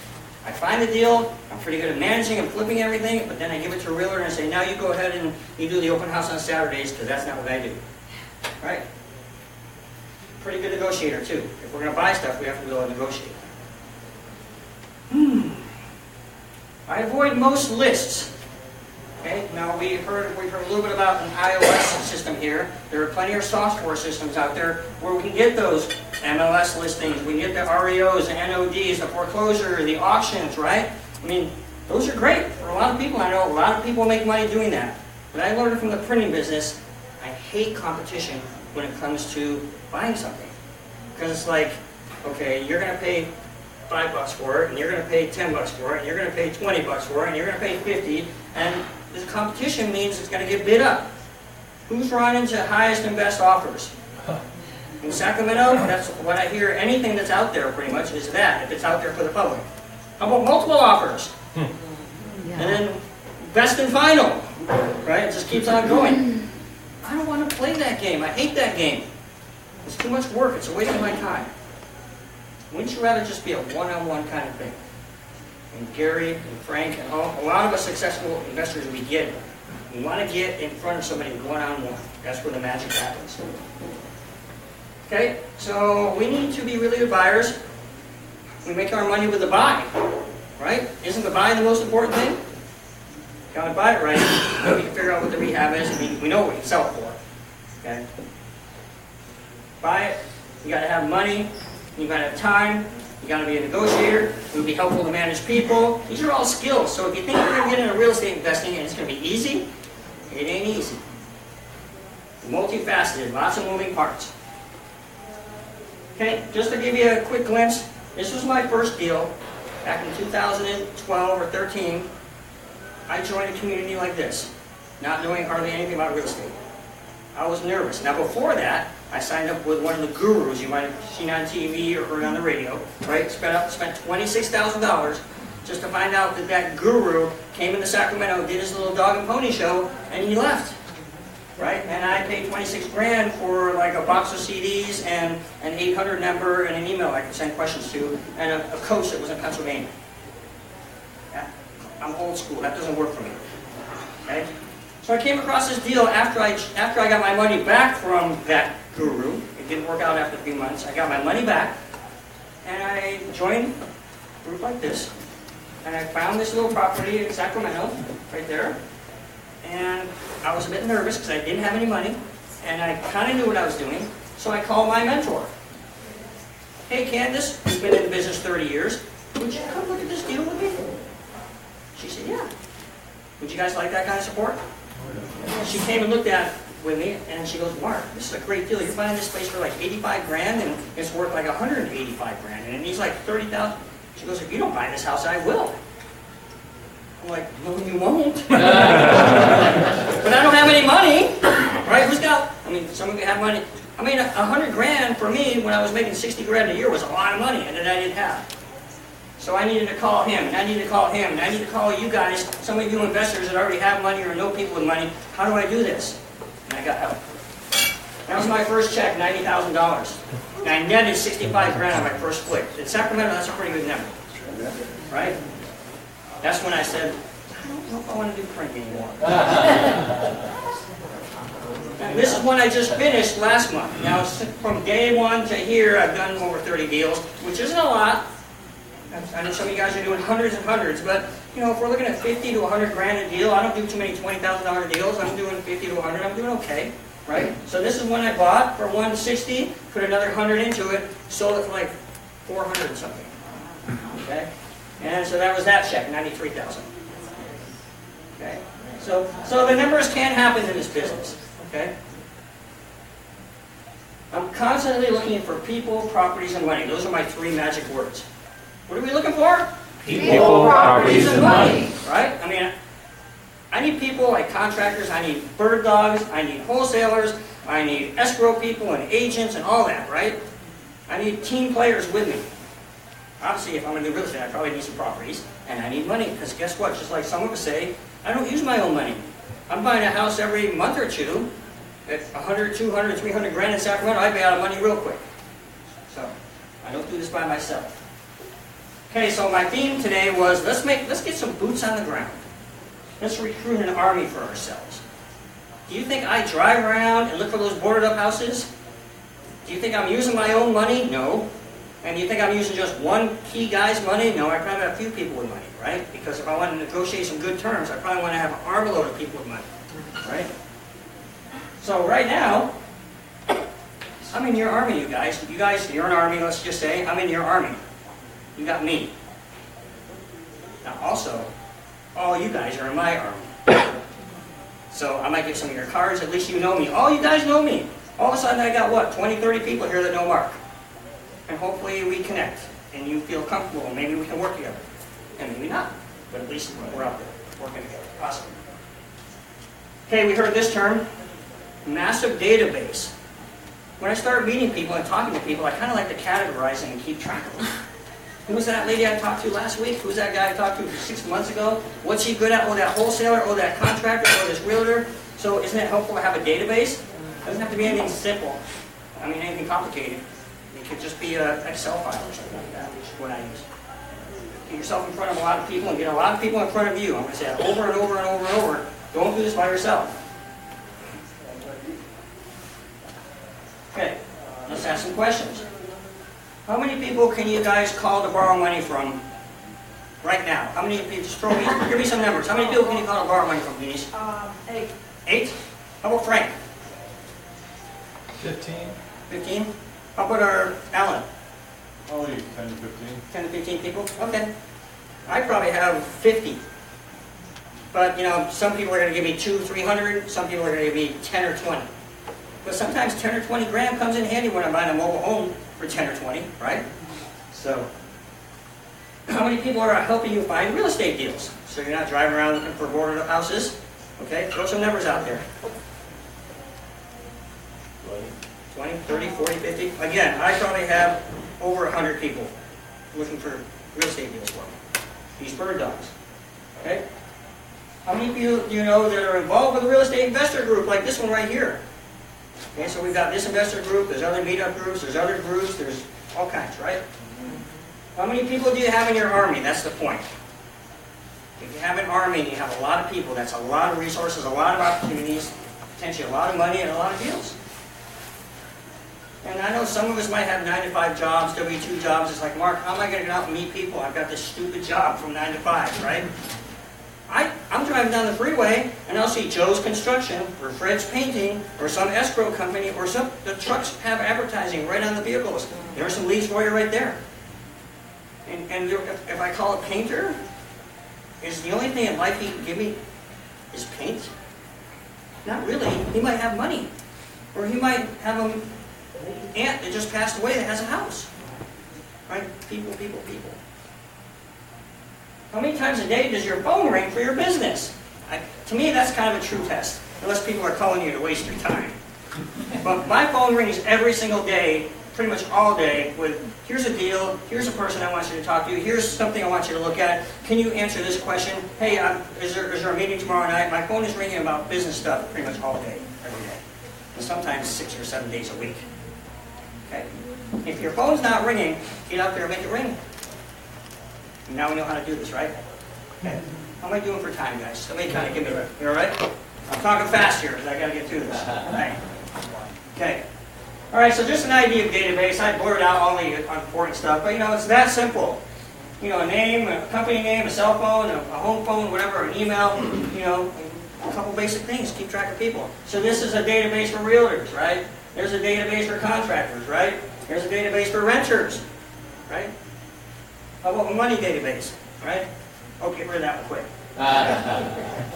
I find a deal, I'm pretty good at managing and flipping everything, but then I give it to a realtor and I say, now you go ahead and you do the open house on Saturdays, because that's not what I do. Right? Pretty good negotiator too. If we're going to buy stuff, we have to be able to negotiate. I avoid most lists. Okay, now we've heard a little bit about an iOS system here. There are plenty of software systems out there where we can get those MLS listings, we can get the REOs, the NODs, the foreclosure, the auctions, right? I mean, those are great for a lot of people. I know a lot of people make money doing that. But I learned from the printing business, I hate competition when it comes to buying something. Because it's like, okay, you're going to pay $5 for it, and you're going to pay $10 for it, and you're going to pay $20 for it, and you're going to pay $50, and this competition means it's going to get bid up. Who's running to highest and best offers? In Sacramento, that's what I hear. Anything that's out there pretty much is that, if it's out there for the public. How about multiple offers? And then best and final, right? It just keeps on going. I don't want to play that game. I hate that game. It's too much work. It's a waste of my time. Wouldn't you rather just be a one-on-one kind of thing? And Gary and Frank and a lot of us successful investors we want to get in front of somebody one-on-one. That's where the magic happens. Okay, so we need to be really good buyers. We make our money with the buy, right? Isn't the buy the most important thing? Got to buy it right. We can figure out what the rehab is, and we know what we can sell it for. Okay. Buy it. You got to have money. You got to have time. You got to be a negotiator. It would be helpful to manage people. These are all skills. So if you think you're going to get into real estate investing and it's going to be easy, it ain't easy. Multifaceted, lots of moving parts. Okay, just to give you a quick glimpse, this was my first deal back in 2012 or 13. I joined a community like this, not knowing hardly anything about real estate. I was nervous. Now before that, I signed up with one of the gurus you might have seen on TV or heard on the radio, right? Spent $26,000 just to find out that that guru came into Sacramento, did his little dog and pony show, and he left, right? And I paid 26 grand for like a box of CDs and an 800 number and an email I could send questions to, and a coach that was in Pennsylvania. Yeah. I'm old school. That doesn't work for me. Okay? So I came across this deal after I got my money back from that guru. It didn't work out after a few months. I got my money back, and I joined a group like this, and I found this little property in Sacramento, right there, and I was a bit nervous because I didn't have any money, and I kind of knew what I was doing, so I called my mentor. Hey, Candace, who's been in the business 30 years, would you come look at this deal with me? She said, yeah. Would you guys like that kind of support? She came and looked at it with me, and she goes, Mark, this is a great deal. You're buying this place for like 85 grand, and it's worth like 185 grand, and it needs like 30,000. She goes, if you don't buy this house, I will. I'm like, no, you won't. But I don't have any money, right? Who's got, I mean, some of you have money. I mean, 100 grand for me when I was making 60 grand a year was a lot of money, and that I didn't have. So I needed to call him, and I needed to call him, and I need to call you guys, some of you investors that already have money or know people with money. How do I do this? And I got help. That was my first check, $90,000. And I netted 65 grand on my first flip. In Sacramento, that's a pretty good number. Right? That's when I said, I don't know if I want to do printing anymore. And this is one I just finished last month. Now, from day one to here, I've done over 30 deals, which isn't a lot. I know some of you guys are doing hundreds and hundreds, but you know, if we're looking at 50 to 100 grand a deal, I don't do too many $20,000 deals. I'm doing 50 to 100. I'm doing okay, right? So this is one I bought for 160, put another 100 into it, sold it for like 400 and something. Okay, and so that was that check, 93,000. Okay, so the numbers can happen in this business. Okay. I'm constantly looking for people, properties, and money. Those are my 3 magic words. What are we looking for? People, properties, and money. Right? I mean, I need people like contractors, I need bird dogs, I need wholesalers, I need escrow people and agents and all that, right? I need team players with me. Obviously, if I'm going to do real estate, I probably need some properties, and I need money, because guess what? Just like some of us say, I don't use my own money. I'm buying a house every month or two at 100, 200, 300 grand in Sacramento. I'd be out of money real quick. So, I don't do this by myself. Okay, so my theme today was let's get some boots on the ground. Let's recruit an army for ourselves. Do you think I drive around and look for those boarded up houses? Do you think I'm using my own money? No. And do you think I'm using just one key guy's money? No, I probably have a few people with money, right? Because if I want to negotiate some good terms, I probably want to have an armload of people with money, right? So right now, I'm in your army, you guys. You guys, you're an army, let's just say. I'm in your army. You got me. Now also, all you guys are in my army. So I might get some of your cards, at least you know me. All you guys know me. All of a sudden I got what, 20, 30 people here that know Mark. And hopefully we connect and you feel comfortable and maybe we can work together. And maybe not, but at least we're out there working together. Awesome. Okay, we heard this term, massive database. When I start meeting people and talking to people, I kind of like to categorize them and keep track of them. Who was that lady I talked to last week? Who was that guy I talked to 6 months ago? What's he good at? Oh, that wholesaler, oh, that contractor, oh, this realtor. So isn't it helpful to have a database? It doesn't have to be anything simple. I mean, anything complicated. It could just be an Excel file or something like that, which is what I use. Get yourself in front of a lot of people and get a lot of people in front of you. I'm going to say that over and over and over and over. Don't do this by yourself. Okay, let's ask some questions. How many people can you guys call to borrow money from right now? How many people, just throw me, give me some numbers. How many people can you call to borrow money from, Denise? 8. 8? How about Frank? 15. 15? How about our Alan? Probably 10 to 15. 10 to 15 people? Okay. I probably have 50. But, you know, some people are going to give me 200, 300. Some people are going to give me 10 or 20. But sometimes 10 or 20 grand comes in handy when I'm buying a mobile home for 10 or 20, right? So, how many people are helping you find real estate deals? So you're not driving around looking for boarded up houses? Okay, throw some numbers out there. 20, 30, 40, 50. Again, I probably have over 100 people looking for real estate deals for me. These bird dogs. Okay? How many people do you know that are involved with a real estate investor group like this one right here? Okay, so we've got this investor group, there's other meetup groups, there's other groups, there's all kinds, right? How many people do you have in your army? That's the point. If you have an army and you have a lot of people, that's a lot of resources, a lot of opportunities, potentially a lot of money and a lot of deals. And I know some of us might have 9 to 5 jobs, W-2 jobs. It's like, Mark, how am I going to get out and meet people? I've got this stupid job from 9 to 5, right? I'm driving down the freeway and I'll see Joe's Construction or Fred's Painting or some escrow company or the trucks have advertising right on the vehicles. There are some leads for you right there. And if I call a painter, is the only thing in life he can give me is paint? Not really. He might have money. Or he might have an aunt that just passed away that has a house. Right? People, people, people. How many times a day does your phone ring for your business? To me, that's kind of a true test, unless people are calling you to waste your time. But my phone rings every single day, pretty much all day, with here's a deal, here's a person I want you to talk to, here's something I want you to look at, can you answer this question? Hey, is there a meeting tomorrow night? My phone is ringing about business stuff pretty much all day, every day. And sometimes 6 or 7 days a week. Okay? If your phone's not ringing, get out there and make it ring. And now we know how to do this, right? Okay. How am I doing for time, guys? Somebody kind of give me a... You all right? I'm talking fast here because I got to get through this. Right. Okay. All right, so just an idea of database. I blurred out all the important stuff, but, you know, it's that simple. You know, a name, a company name, a cell phone, a home phone, whatever, an email, you know, a couple basic things. Keep track of people. So this is a database for realtors, right? There's a database for contractors, right? There's a database for renters, right? How about a money database, right? Oh, get rid of that one quick.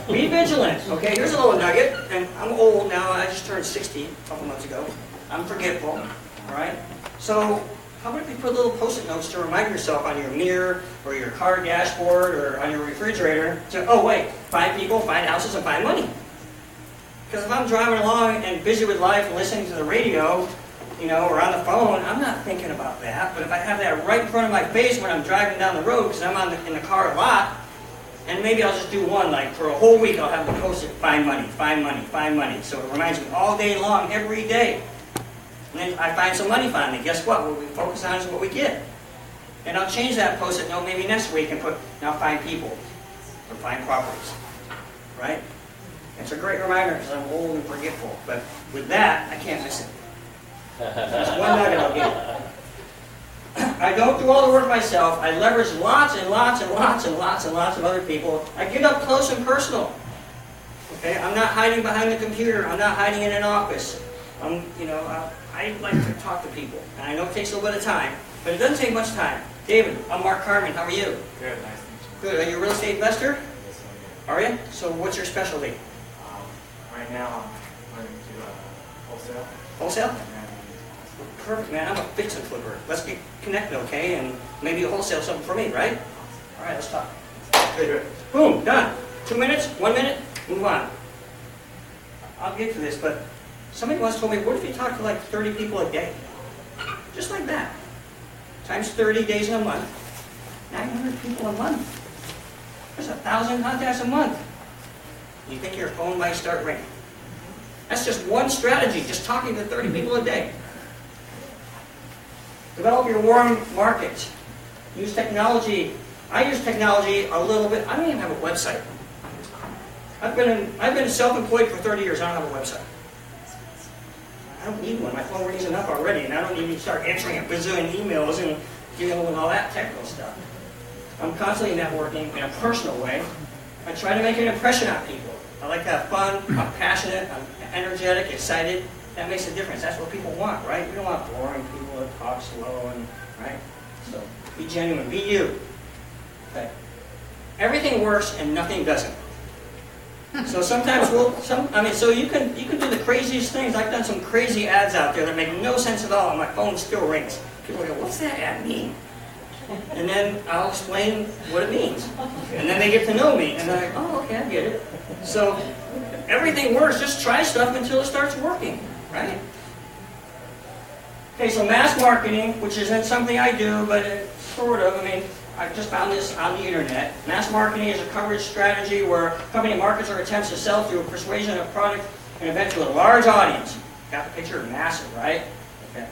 Be vigilant, okay? Here's a little nugget, and I'm old now. I just turned 60 a couple months ago. I'm forgetful, right? So how about if you put little post-it notes to remind yourself on your mirror or your car dashboard or on your refrigerator to, oh wait, find people, find houses, and find money. Because if I'm driving along and busy with life and listening to the radio, or on the phone, I'm not thinking about that. But if I have that right in front of my face when I'm driving down the road, because I'm in the car a lot, and maybe I'll just do one, like for a whole week I'll have the post-it, find money, find money, find money. So it reminds me all day long, every day. And then I find some money finally. Guess what? What we focus on is what we get. And I'll change that post-it note maybe next week and put, now find people, or find properties, right? It's a great reminder because I'm old and forgetful. But with that, I can't miss it. That's one nugget I'll give. I don't do all the work myself. I leverage lots and lots and lots and lots and lots of other people. I get up close and personal. Okay, I'm not hiding behind the computer. I'm not hiding in an office. I like to talk to people, and I know it takes a little bit of time, but it doesn't take much time. David, I'm Mark Carmen. How are you? Good, nice to meet you. Good. Are you a real estate investor? Yes, I am. Are you? So what's your specialty? Right now, I'm learning to wholesale. Wholesale? And Perfect, man. I'm a fix and flipper. Let's get connected, okay? And maybe you'll wholesale something for me, right? All right, let's talk. Good. Boom, done. 2 minutes, 1 minute, move on. I'll get to this, but somebody once told me, what if you talk to like 30 people a day? Just like that. Times 30 days in a month. 900 people a month. There's 1,000 contacts a month. You think your phone might start ringing. That's just one strategy, just talking to 30 people a day. Develop your warm market. Use technology. I use technology a little bit. I don't even have a website. I've been self-employed for 30 years. I don't have a website. I don't need one. My phone rings enough already, and I don't need to start answering a bazillion emails and dealing with all that technical stuff. I'm constantly networking in a personal way. I try to make an impression on people. I like to have fun. I'm passionate. I'm energetic, excited. That makes a difference. That's what people want, right? We don't want boring people that talk slow, right? So be genuine. Be you. Okay. Everything works and nothing doesn't. So sometimes so you can do the craziest things. I've done some crazy ads out there that make no sense at all, and my phone still rings. People go, "What's that ad mean?" And then I'll explain what it means. And then they get to know me, and they're like, "Oh, okay, I get it." So everything works. Just try stuff until it starts working, right? Okay, so mass marketing, which isn't something I do, but it's sort of. I just found this on the internet. Mass marketing is a coverage strategy where a company markets or attempts to sell through a persuasion of product and event to a large audience. Got the picture? Massive, right? Okay.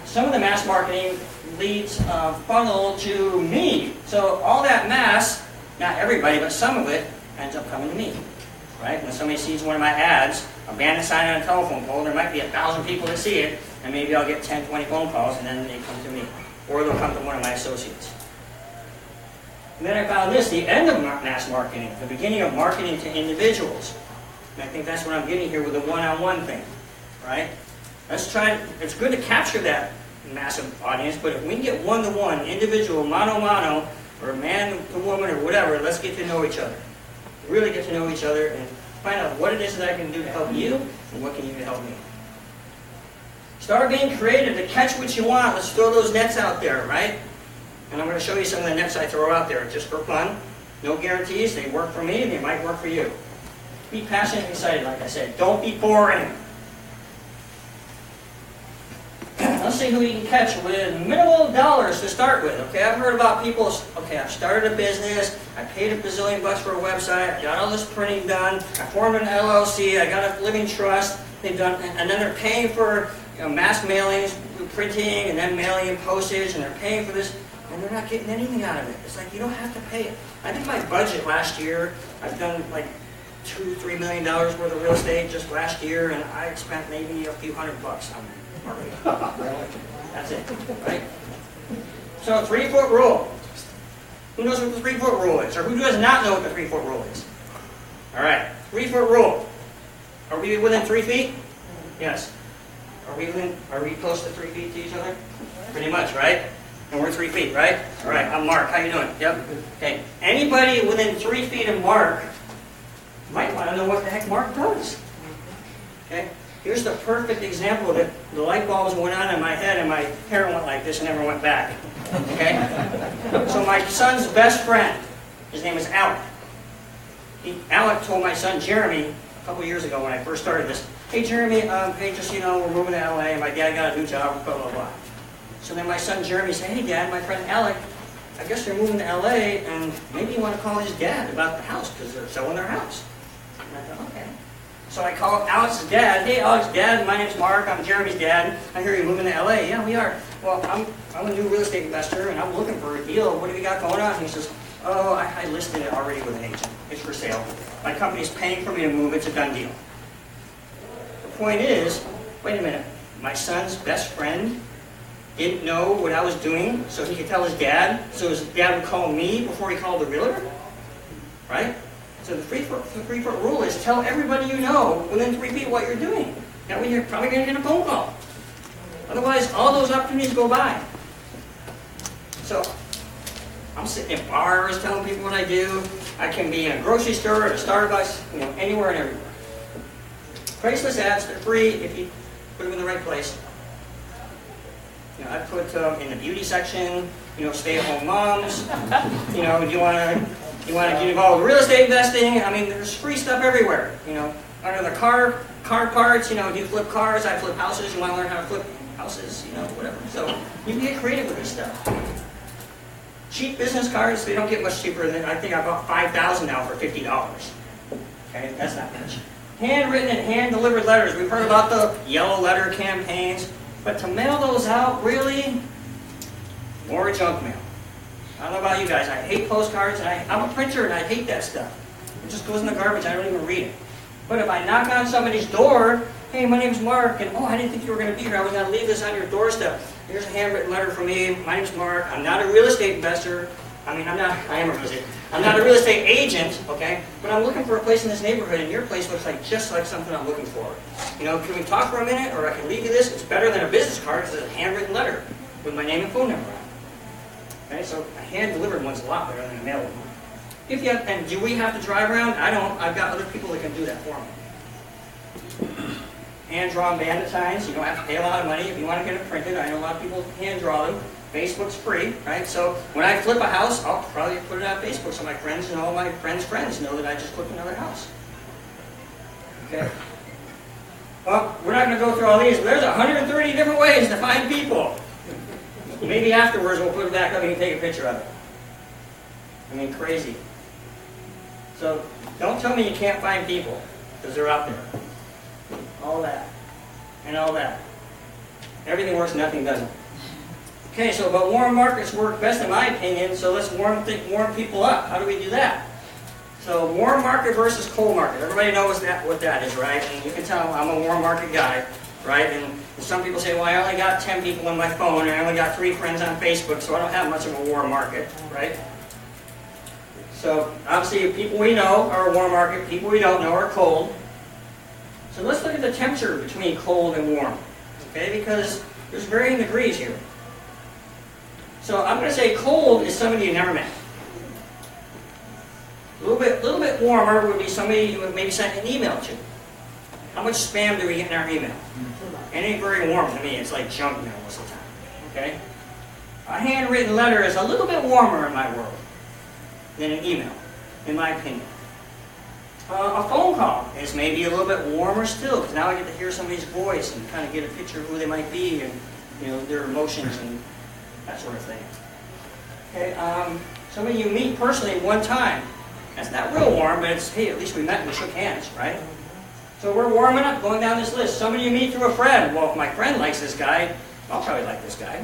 Some of the mass marketing leads funnel to me. So all that mass, not everybody, but some of it, ends up coming to me. Right? When somebody sees one of my ads, a banner sign on a telephone pole, there might be 1,000 people that see it, and maybe I'll get 10, 20 phone calls, and then they come to me. Or they'll come to one of my associates. And then I found this, the end of mass marketing, the beginning of marketing to individuals. And I think that's what I'm getting here with the one-on-one thing, right? Let's try, it's good to capture that massive audience, but if we can get one-to-one, individual, mano-mano, or man to woman, or whatever, let's get to know each other. Really get to know each other and find out what it is that I can do to help you, and what can you do to help me. Start being creative to catch what you want. Let's throw those nets out there, right? And I'm going to show you some of the nets I throw out there just for fun. No guarantees. They work for me. They might work for you. Be passionate and excited, like I said. Don't be boring. Let's see who you can catch with minimal dollars to start with. Okay, I've heard about people, okay, I've started a business, I paid $1 bazillion for a website, I got all this printing done, I formed an LLC, I got a living trust, they've done, and then they're paying for mass mailings, printing, and then mailing and postage, and they're paying for this, and they're not getting anything out of it. It's like, you don't have to pay it. I think my budget last year, I've done like $2-3 million worth of real estate just last year, and I spent maybe a few $100 on marketing. That's it, right? So 3-foot rule. Who knows what the 3-foot rule is? Or who does not know what the 3-foot rule is? All right, 3-foot rule. Are we within 3 feet? Yes. Are we close to 3 feet to each other? Pretty much, right? And we're 3 feet, right? All right, I'm Mark. How you doing? Yep. Okay. Anybody within 3 feet of Mark might want to know what the heck Mark does. Okay? Here's the perfect example that the light bulbs went on in my head and my hair went like this and never went back. Okay? So my son's best friend, his name is Alec. Alec told my son Jeremy a couple years ago when I first started this, hey Jeremy, hey, just you know, we're moving to LA and my dad got a new job, blah, blah, blah. So then my son Jeremy said, hey Dad, my friend Alec, I guess they're moving to LA and maybe you want to call his dad about the house because they're selling their house. And I thought, okay. So I call Alex's dad. Hey, Alex's dad, my name's Mark. I'm Jeremy's dad. I hear you're moving to LA. Yeah, we are. Well, I'm a new real estate investor, and I'm looking for a deal. What do we got going on? And he says, oh, I listed it already with an agent. It's for sale. My company's paying for me to move. It's a done deal. The point is, wait a minute. My son's best friend didn't know what I was doing, so he could tell his dad. So his dad would call me before he called the realtor, right? So the 3-foot rule is tell everybody you know within 3 feet what you're doing. That way you're probably going to get a phone call. Otherwise, all those opportunities go by. So I'm sitting in bars telling people what I do. I can be in a grocery store, at a Starbucks, you know, anywhere and everywhere. Priceless ads, they're free if you put them in the right place. You know, I put in the beauty section, you know, stay-at-home moms. You know, you want to get involved in real estate investing. I mean, there's free stuff everywhere. You know, under the car parts. You know, do you flip cars? I flip houses. You want to learn how to flip houses? You know, whatever. So you can get creative with this stuff. Cheap business cards. They don't get much cheaper than I think I bought 5,000 now for $50. Okay, that's not much. Handwritten and hand-delivered letters. We've heard about the yellow letter campaigns. But to mail those out, really, more junk mail. I don't know about you guys. I hate postcards, and I'm a printer, and I hate that stuff. It just goes in the garbage. I don't even read it. But if I knock on somebody's door, hey, my name's Mark, and oh, I didn't think you were going to be here. I was going to leave this on your doorstep. Here's a handwritten letter from me. My name's Mark. I'm not a real estate investor. I am a real estate. I'm not a real estate agent, okay? But I'm looking for a place in this neighborhood, and your place looks like just like something I'm looking for. You know, can we talk for a minute, or I can leave you this? It's better than a business card because it's a handwritten letter with my name and phone number on it. Okay, so a hand-delivered one's a lot better than a mail one. And do we have to drive around? I don't. I've got other people that can do that for me. Hand-drawn bandit signs. You don't have to pay a lot of money if you want to get it printed. I know a lot of people hand-draw them. Facebook's free, right? So when I flip a house, I'll probably put it on Facebook so my friends and all my friends' know that I just flipped another house. Okay. Well, we're not going to go through all these, but there's 130 different ways to find people. Maybe afterwards we'll put it back up and you can take a picture of it. I mean, crazy. So don't tell me you can't find people, because they're out there. All that. And all that. Everything works, nothing doesn't. Okay, so but warm markets work best in my opinion, so let's warm people up. How do we do that? So warm market versus cold market. Everybody knows what that is, right? And you can tell I'm a warm market guy, right? And some people say, well, I only got 10 people on my phone, and I only got 3 friends on Facebook, so I don't have much of a warm market, right? So obviously people we know are a warm market, people we don't know are cold. So let's look at the temperature between cold and warm, okay? Because there's varying degrees here. So I'm going to say cold is somebody you never met. A little bit warmer would be somebody you would maybe send an email to. How much spam do we get in our email? It ain't very warm to me. It's like junk mail most of the time. Okay? A handwritten letter is a little bit warmer in my world than an email, in my opinion. A phone call is maybe a little bit warmer still, because now I get to hear somebody's voice and kind of get a picture of who they might be and, you know, their emotions and that sort of thing. Okay, somebody you meet personally one time. That's not real warm, but it's, hey, at least we met and we shook hands, right? So we're warming up, going down this list. Somebody you meet through a friend. Well, if my friend likes this guy, I'll probably like this guy.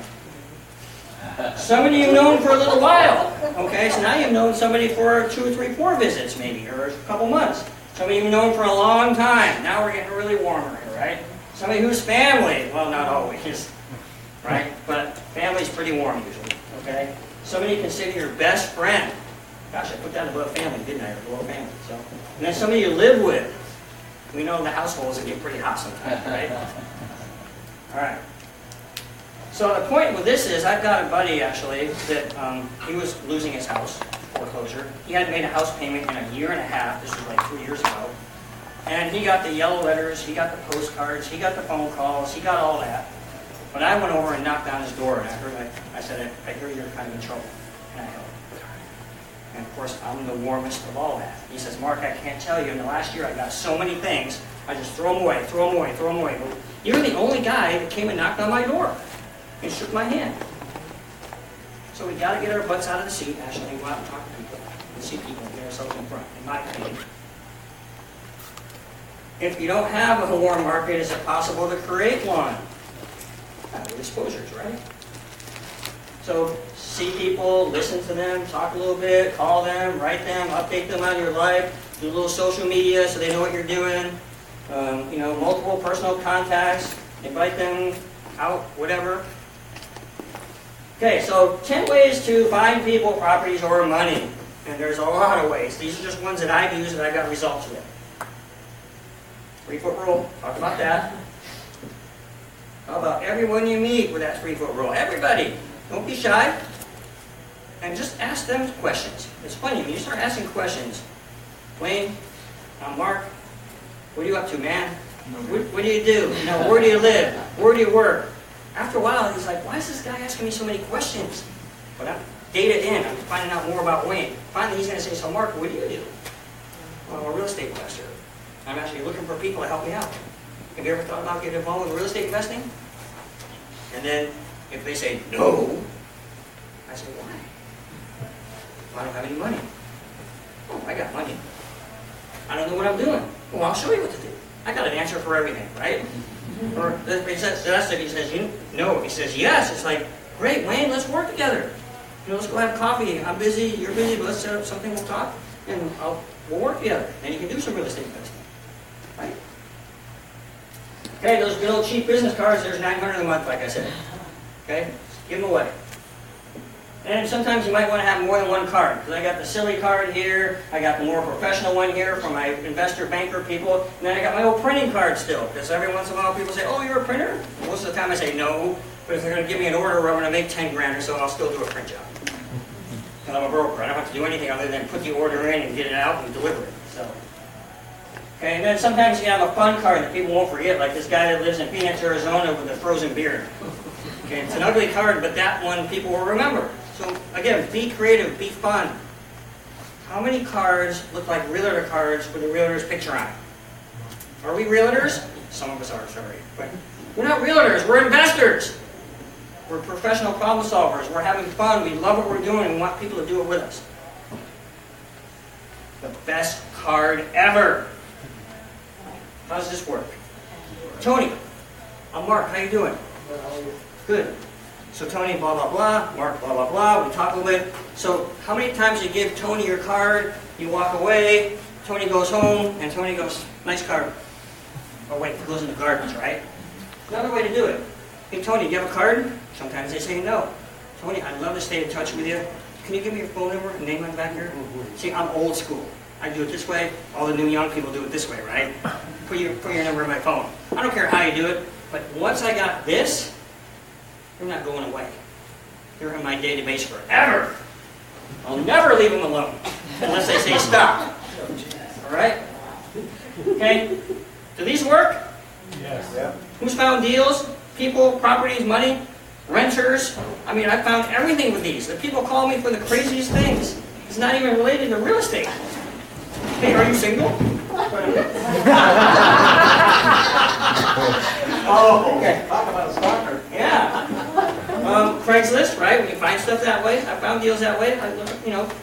Somebody you've known for a little while. Okay, so now you've known somebody for 2, 3, 4 visits maybe, or a couple months. Somebody you've known for a long time. Now we're getting really warmer here, right? Somebody who's family. Well, not always, right? But family's pretty warm usually, okay? Somebody you consider your best friend. Gosh, I put that above family, didn't I? Above family. So, and then somebody you live with. We know the households can get pretty hot sometimes, right? All right. So the point with this is, I've got a buddy actually that he was losing his house, foreclosure. He hadn't made a house payment in a year and a half. This was like 3 years ago. And he got the yellow letters, he got the postcards, he got the phone calls, he got all that. But I went over and knocked on his door, and I said, I hear you're kind of in trouble. Can I help? And of course, I'm the warmest of all that. He says, Mark, I can't tell you, in the last year I got so many things, I just throw them away, throw them away, throw them away. But you're the only guy that came and knocked on my door and shook my hand. So we got to get our butts out of the seat, actually, and go out and talk to people and see people and get ourselves in front, in my opinion. If you don't have a warm market, is it possible to create one? With exposures, right? So see people, listen to them, talk a little bit, call them, write them, update them on your life, do a little social media so they know what you're doing. Multiple personal contacts, invite them out, whatever. Okay, so 10 ways to find people, properties, or money. And there's a lot of ways. These are just ones that I've used and I got results with. 3-foot rule, talk about that. How about everyone you meet with that 3-foot rule? Everybody, don't be shy. And just ask them questions. It's funny, when you start asking questions, Wayne, I'm Mark, what are you up to, man? What do you do? Where do you live? Where do you work? After a while, he's like, why is this guy asking me so many questions? But I'm data in, I'm finding out more about Wayne. Finally, he's going to say, so Mark, what do you do? Well, I'm a real estate investor. I'm actually looking for people to help me out. Have you ever thought about getting involved with real estate investing? And then, if they say no, I say, why? Well, I don't have any money. Oh, I got money. I don't know what I'm doing. Well, I'll show you what to do. I got an answer for everything, right? Or he says, no. He says, yes. It's like, great, Wayne, let's work together. Let's go have coffee. I'm busy, you're busy, but let's set up something, we'll talk, and we'll work together. And you can do some real estate investing. Right? Okay, those good old cheap business cards, there's $900 a month, like I said. Okay? Give them away. And sometimes you might want to have more than one card, because I got the silly card here, I got the more professional one here for my investor banker people, and then I got my old printing card still, because every once in a while people say, oh, you're a printer? Most of the time I say no, but if they're going to give me an order where I'm going to make 10 grand or so, I'll still do a print job. And I'm a broker, I don't have to do anything other than put the order in and get it out and deliver it. So. Okay, and then sometimes you have a fun card that people won't forget, like this guy that lives in Phoenix, Arizona with a frozen beard. Okay, it's an ugly card, but that one people will remember. So again, be creative, be fun. How many cards look like realtor cards with a realtor's picture on it? Are we realtors? Some of us are, sorry. But we're not realtors, we're investors. We're professional problem solvers. We're having fun, we love what we're doing, and we want people to do it with us. The best card ever. How does this work? Tony, I'm Mark, how you doing? Good. So Tony, blah, blah, blah, Mark, blah, blah, blah, we talk a little bit. So how many times you give Tony your card, you walk away, Tony goes home, and Tony goes, nice card. Oh wait, it goes in the garbage, right? Another way to do it. Hey Tony, do you have a card? Sometimes they say no. Tony, I'd love to stay in touch with you. Can you give me your phone number and name on the back here? See, I'm old school. I do it this way. All the new young people do it this way, right? Put your number in my phone. I don't care how you do it, but once I got this, they're not going away. They're in my database forever. I'll never leave them alone unless they say stop. All right? Okay? Do these work? Yes. Yeah. Who's found deals? People, properties, money, renters. I mean, I found everything with these. The people call me for the craziest things. It's not even related to real estate. Hey, are you single? Oh, okay. Talk about a stalker. Yeah. Craigslist, right? When you find stuff that way, I found deals that way. I look,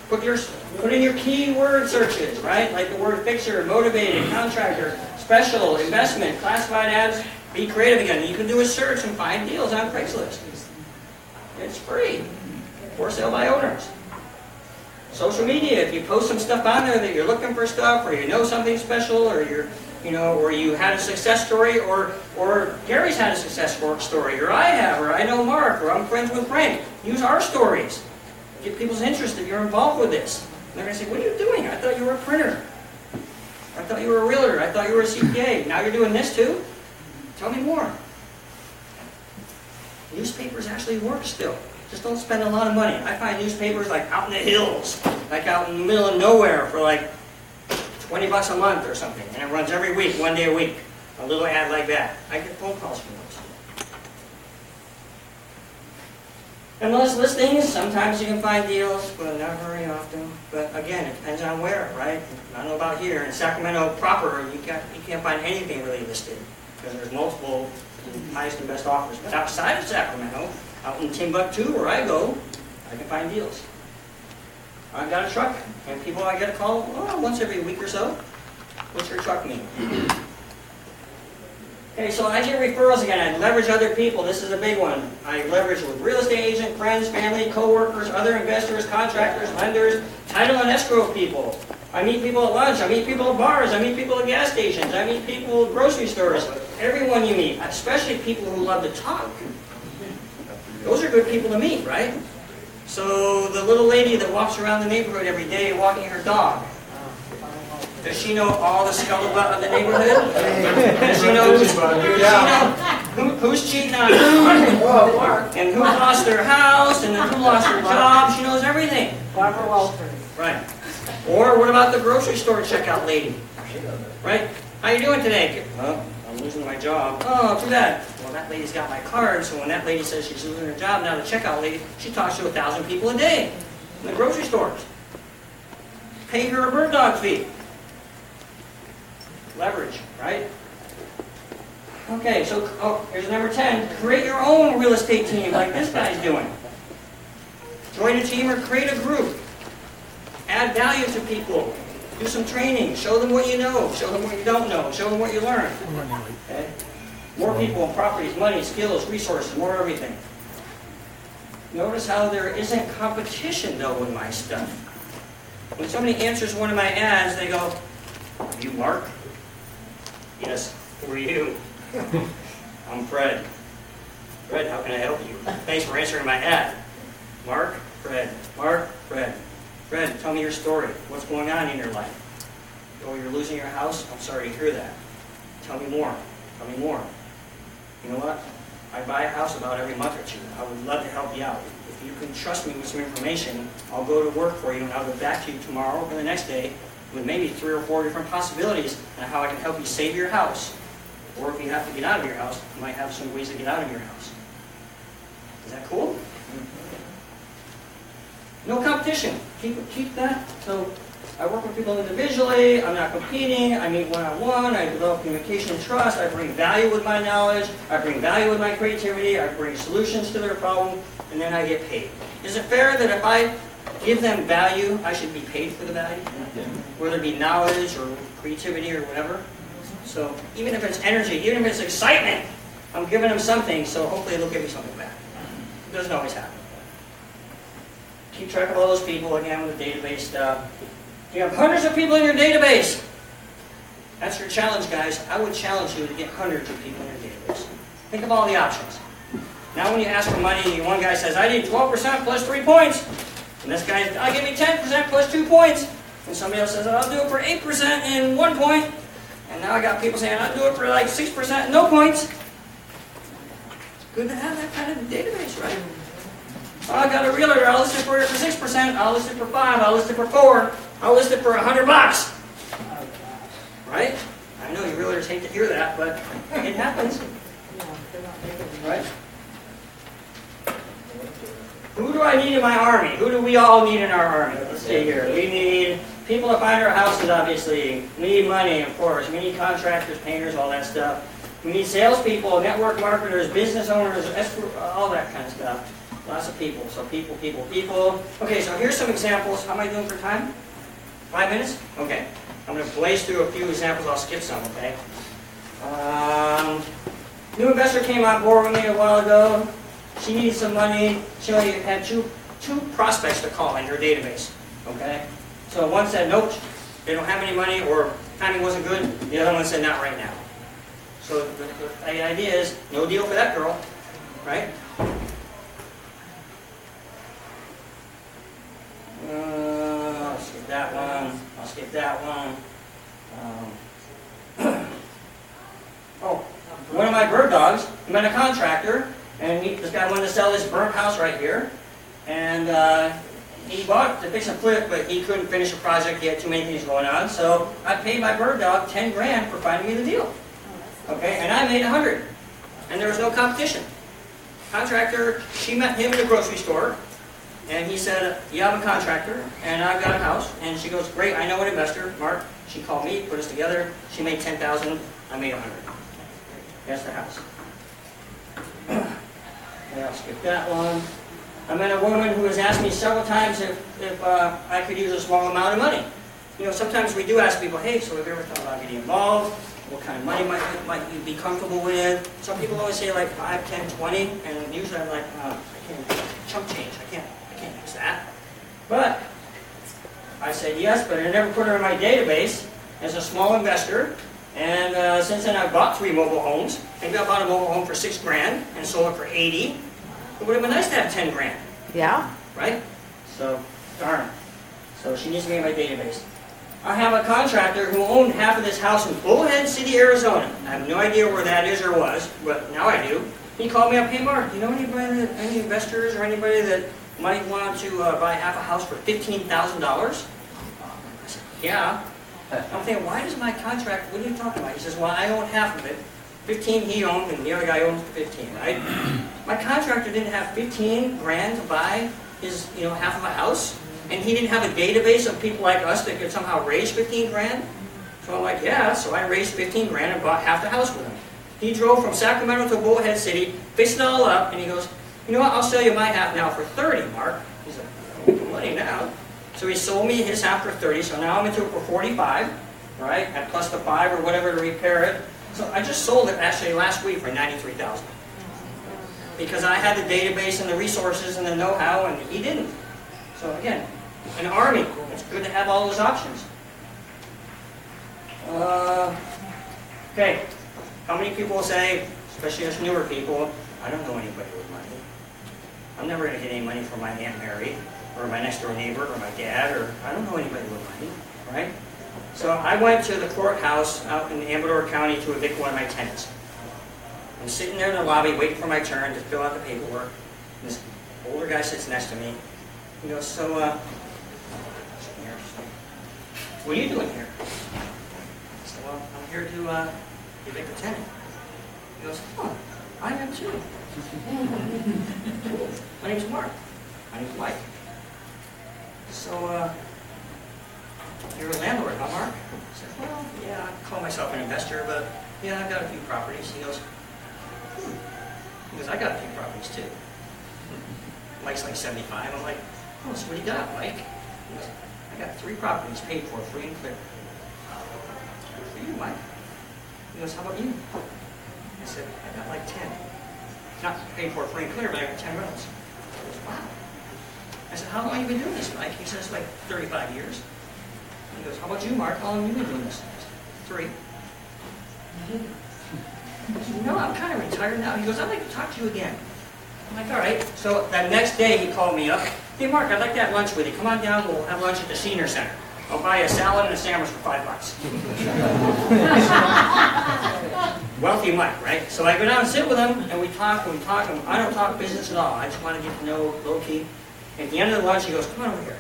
put in your keyword searches, right? Like the word fixer, motivated, contractor, special, investment, classified ads. Be creative again. You can do a search and find deals on Craigslist. It's free. For sale by owners. Social media, if you post some stuff on there that you're looking for stuff, or you know something special, or or you had a success story, or Gary's had a success story, or I have, or I know Mark, or I'm friends with Frank. Use our stories. Get people's interest that you're involved with this. And they're going to say, what are you doing? I thought you were a printer. I thought you were a realtor. I thought you were a CPA. Now you're doing this too? Tell me more. Newspapers actually work still. Just don't spend a lot of money. I find newspapers like out in the hills, like out in the middle of nowhere for like $20 a month or something, and it runs every week, 1 day a week. A little ad like that. I get phone calls from those. And those listings, sometimes you can find deals, but not very often. But again, it depends on where, right? I don't know about here. In Sacramento proper, you can't find anything really listed because there's multiple highest and best offers. But outside of Sacramento, out in Timbuktu, where I go, I can find deals. I've got a truck, and people I get a call once every week or so. What's your truck mean? Okay, so I get referrals again. I leverage other people. This is a big one. I leverage with real estate agent, friends, family, co-workers, other investors, contractors, lenders, title and escrow people. I meet people at lunch. I meet people at bars. I meet people at gas stations. I meet people at grocery stores. Everyone you meet, especially people who love to talk. Those are good people to meet, right? So the little lady that walks around the neighborhood every day walking her dog, does she know all the scuttlebutt of the neighborhood? Does she know who's cheating on who? And who lost their house? And who lost their job? She knows everything. Barbara Walters. Right. Or what about the grocery store checkout lady? Right? How you doing today? Well, I'm losing my job. Oh, too bad. Well, that lady's got my card, so when that lady says she's losing her job, now the checkout lady, she talks to 1,000 people a day in the grocery stores. Pay her a bird dog fee. Leverage, right? Okay, so here's number 10. Create your own real estate team like this guy's doing. Join a team or create a group. Add value to people. Do some training. Show them what you know. Show them what you don't know. Show them what you learned. Okay? More people, properties, money, skills, resources, more everything. Notice how there isn't competition, though, with my stuff. When somebody answers one of my ads, they go, "Are you Mark?" "Yes, who are you?" "I'm Fred." "Fred, how can I help you?" "Thanks for answering my ad." "Mark, Fred, Mark, Fred. Fred, tell me your story. What's going on in your life?" "Oh, you're losing your house? I'm sorry to hear that. Tell me more. Tell me more." "You know what? I buy a house about every month or two. I would love to help you out. If you can trust me with some information, I'll go to work for you and I'll get back to you tomorrow or the next day with maybe 3 or 4 different possibilities on how I can help you save your house. Or if you have to get out of your house, I might have some ways to get out of your house." Is that cool? No competition. Keep that. So I work with people individually. I'm not competing. I meet one-on-one. I develop communication and trust. I bring value with my knowledge. I bring value with my creativity. I bring solutions to their problem, and then I get paid. Is it fair that if I give them value, I should be paid for the value? Whether it be knowledge or creativity or whatever. So even if it's energy, even if it's excitement, I'm giving them something, so hopefully they'll give me something back. It doesn't always happen. Keep track of all those people, again, with the database stuff. You have hundreds of people in your database. That's your challenge, guys. I would challenge you to get hundreds of people in your database. Think of all the options. Now when you ask for money, one guy says, "I need 12% plus 3 points." And this guy, "I'll give me 10% plus 2 points." And somebody else says, "I'll do it for 8% and 1 point." And now I got people saying, "I'll do it for like 6% and no points." It's good to have that kind of database, right? "Oh, I got a realtor, I'll list it for 6%, I'll list it for 5, I'll list it for 4, I'll list it for $100. Right? I know you realtors hate to hear that, but it happens. Right? Who do I need in my army? Who do we all need in our army? Let's see here. We need people to find our houses, obviously. We need money, of course. We need contractors, painters, all that stuff. We need salespeople, network marketers, business owners, all that kind of stuff. Lots of people. So people, people, people. Okay, so here's some examples. How am I doing for time? 5 minutes? Okay. I'm going to blaze through a few examples. I'll skip some, okay? New investor came on board with me a while ago. She needed some money. She only had two prospects to call in her database, okay? So one said, "Nope, they don't have any money," or "Timing wasn't good." The other one said, "Not right now." So the idea is, no deal for that girl, right? I'll skip that one. I'll skip that one. One of my bird dogs met a contractor, and this guy wanted to sell this burnt house right here. And he bought the fix and flip, but he couldn't finish a project. He had too many things going on. So I paid my bird dog 10 grand for finding me the deal. Okay, and I made 100. And there was no competition. Contractor, she met him in the grocery store, and he said, "You have a contractor, and I've got a house." And she goes, "Great, I know an investor, Mark." She called me, put us together. She made 10,000. I made 100. That's the house. Yeah, I'll skip that one. I met a woman who has asked me several times if I could use a small amount of money. You know, sometimes we do ask people, "Hey, so have you ever thought about getting involved? What kind of money might you be comfortable with?" Some people always say like 5, 10, 20, and usually I'm like, I can't, chump change, I can't use that. But I said yes, but I never put her in my database as a small investor. And since then I've bought 3 mobile homes. Maybe I bought a mobile home for 6 grand and sold it for 80. It would have been nice to have 10 grand. Yeah. Right? So, darn. So she needs to be in my database. I have a contractor who owned half of this house in Bullhead City, Arizona. I have no idea where that is or was, but now I do. He called me up, "Hey Mark, you know anybody, any investors or anybody that might want to buy half a house for $15,000? I said, "Yeah." I'm thinking, why does my contract, what are you talking about? He says, "Well, I own half of it. 15 he owned, and the other guy owns 15, right?" My contractor didn't have 15 grand to buy his, half of a house, and he didn't have a database of people like us that could somehow raise 15 grand. So I'm like, yeah, so I raised 15 grand and bought half the house with him. He drove from Sacramento to Bullhead City, fixed it all up, and he goes, "You know what, I'll sell you my half now for 30, Mark." He's like, "Oh, money now." So he sold me his half for 30, so now I'm into it for 45, right? And plus the 5 or whatever to repair it. So I just sold it actually last week for $93,000. Because I had the database and the resources and the know-how, and he didn't. So again, an army, it's good to have all those options. Okay, how many people say, especially us newer people, "I don't know anybody with money. I'm never going to get any money from my Aunt Mary, or my next door neighbor, or my dad, or I don't know anybody with money," right? So I went to the courthouse out in Amador County to evict one of my tenants. I'm sitting there in the lobby waiting for my turn to fill out the paperwork. And this older guy sits next to me. He goes, "So, what are you doing here?" I said, "Well, I'm here to evict a tenant." He goes, "Oh, I am too." "My name's Mark." "My name's Mike." "So, you're a landlord, huh, Mark?" I said, "Well, yeah, I call myself an investor, but yeah, I've got a few properties." He goes, "I got a few properties too." Mike's like 75. I'm like, "Oh, so what do you got, Mike?" He goes, "I got 3 properties paid for, free and clear." "Good for you, Mike." He goes, "How about you?" I said, "I got like 10. Not paid for, free and clear, but I got 10 rentals." He goes, "Wow." I said, "How long have you been doing this, Mike?" He says, "Like 35 years. He goes, "How about you, Mark? How long have you been doing this?" I said, 3. I said, "No, I'm kind of retired now." He goes, "I'd like to talk to you again." I'm like, "All right." So that next day he called me up. "Hey, Mark, I'd like to have lunch with you. Come on down. We'll have lunch at the senior center. I'll buy you a salad and a sandwich for $5. Wealthy Mike, right? So I go down and sit with him, and we talk, and I don't talk business at all. I just want to get to know low-key. At the end of the lunch, he goes, "Come on over here.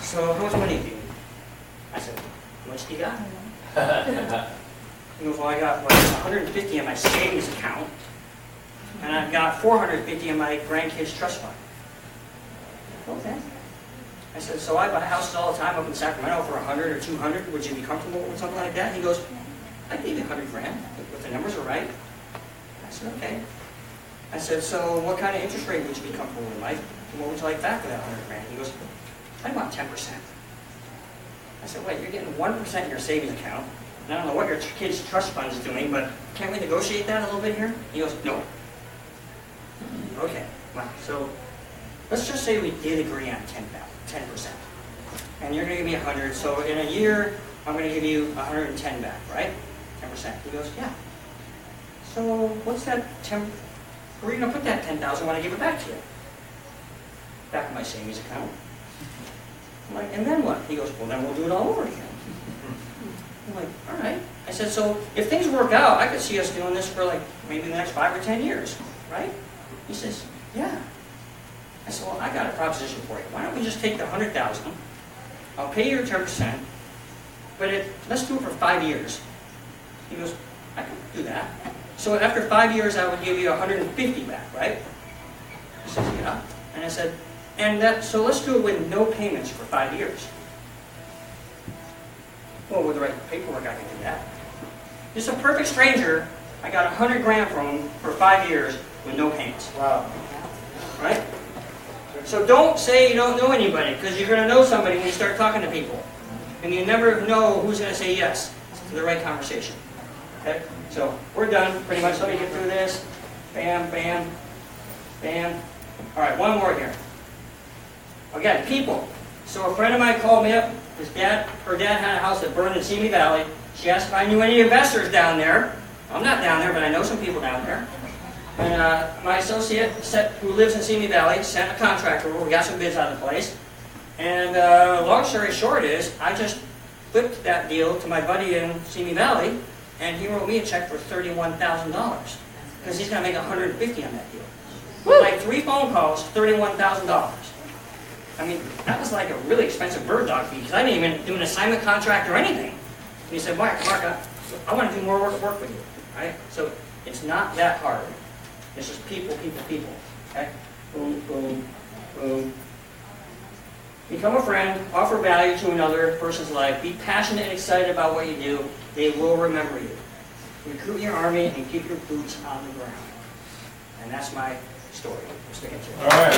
So how much money do you need?" I said, "How much do you got?" He goes, "Well, I got 150 in my savings account, and I've got 450 in my grandkids' trust fund." Okay. I said, "So I buy houses all the time up in Sacramento for 100 or 200. Would you be comfortable with something like that?" He goes, "I'd give you 100 grand if the numbers are right." I said, "Okay." I said, "So what kind of interest rate would you be comfortable with, Mike? And what would you like back for that 100 grand? He goes, "I want 10%. I said, "Wait, you're getting 1% in your savings account. And I don't know what your kid's trust fund is doing, but can't we negotiate that a little bit here?" He goes, "No." Okay, well, so let's just say we did agree on 10%. And you're going to give me 100, so in a year, I'm going to give you 110 back, right? 10%. He goes, "Yeah." "So what's that 10, where are you going to put that 10,000 when I give it back to you?" "Back in my savings account." I'm like, "And then what?" He goes, "Well, then we'll do it all over again." I'm like, "All right." I said, "So if things work out, I could see us doing this for like maybe the next 5 or 10 years, right?" He says, "Yeah." I said, well, I got a proposition for you. Why don't we just take the $100,000, I'll pay you 10%, but let's do it for 5 years. He goes, I can do that. So after 5 years, I would give you 150 back, right? He says, yeah. And I said, so let's do it with no payments for 5 years. Well, with the right paperwork, I can do that. Just a perfect stranger, I got $100,000 from him for 5 years with no payments. Wow. Right? So don't say you don't know anybody, because you're going to know somebody when you start talking to people. And you never know who's going to say yes to the right conversation. Okay? So we're done, pretty much. Let me get through this. Bam, bam, bam. All right, one more here. Again, people. So a friend of mine called me up. Her dad had a house that burned in Simi Valley. She asked if I knew any investors down there. I'm not down there, but I know some people down there. And my associate, who lives in Simi Valley, sent a contractor over. We got some bids out of the place. And long story short is, I just flipped that deal to my buddy in Simi Valley, and he wrote me a check for $31,000 because he's going to make $150 on that deal. Like 3 phone calls, $31,000. I mean, that was like a really expensive bird dog fee because I didn't even do an assignment contract or anything. And he said, Mark, I want to do more work with you, right? So it's not that hard. It's just people. Okay? Boom, boom, boom. Become a friend, offer value to another person's life, be passionate and excited about what you do. They will remember you. Recruit your army and keep your boots on the ground. And that's my story. I'm sticking to it. All right.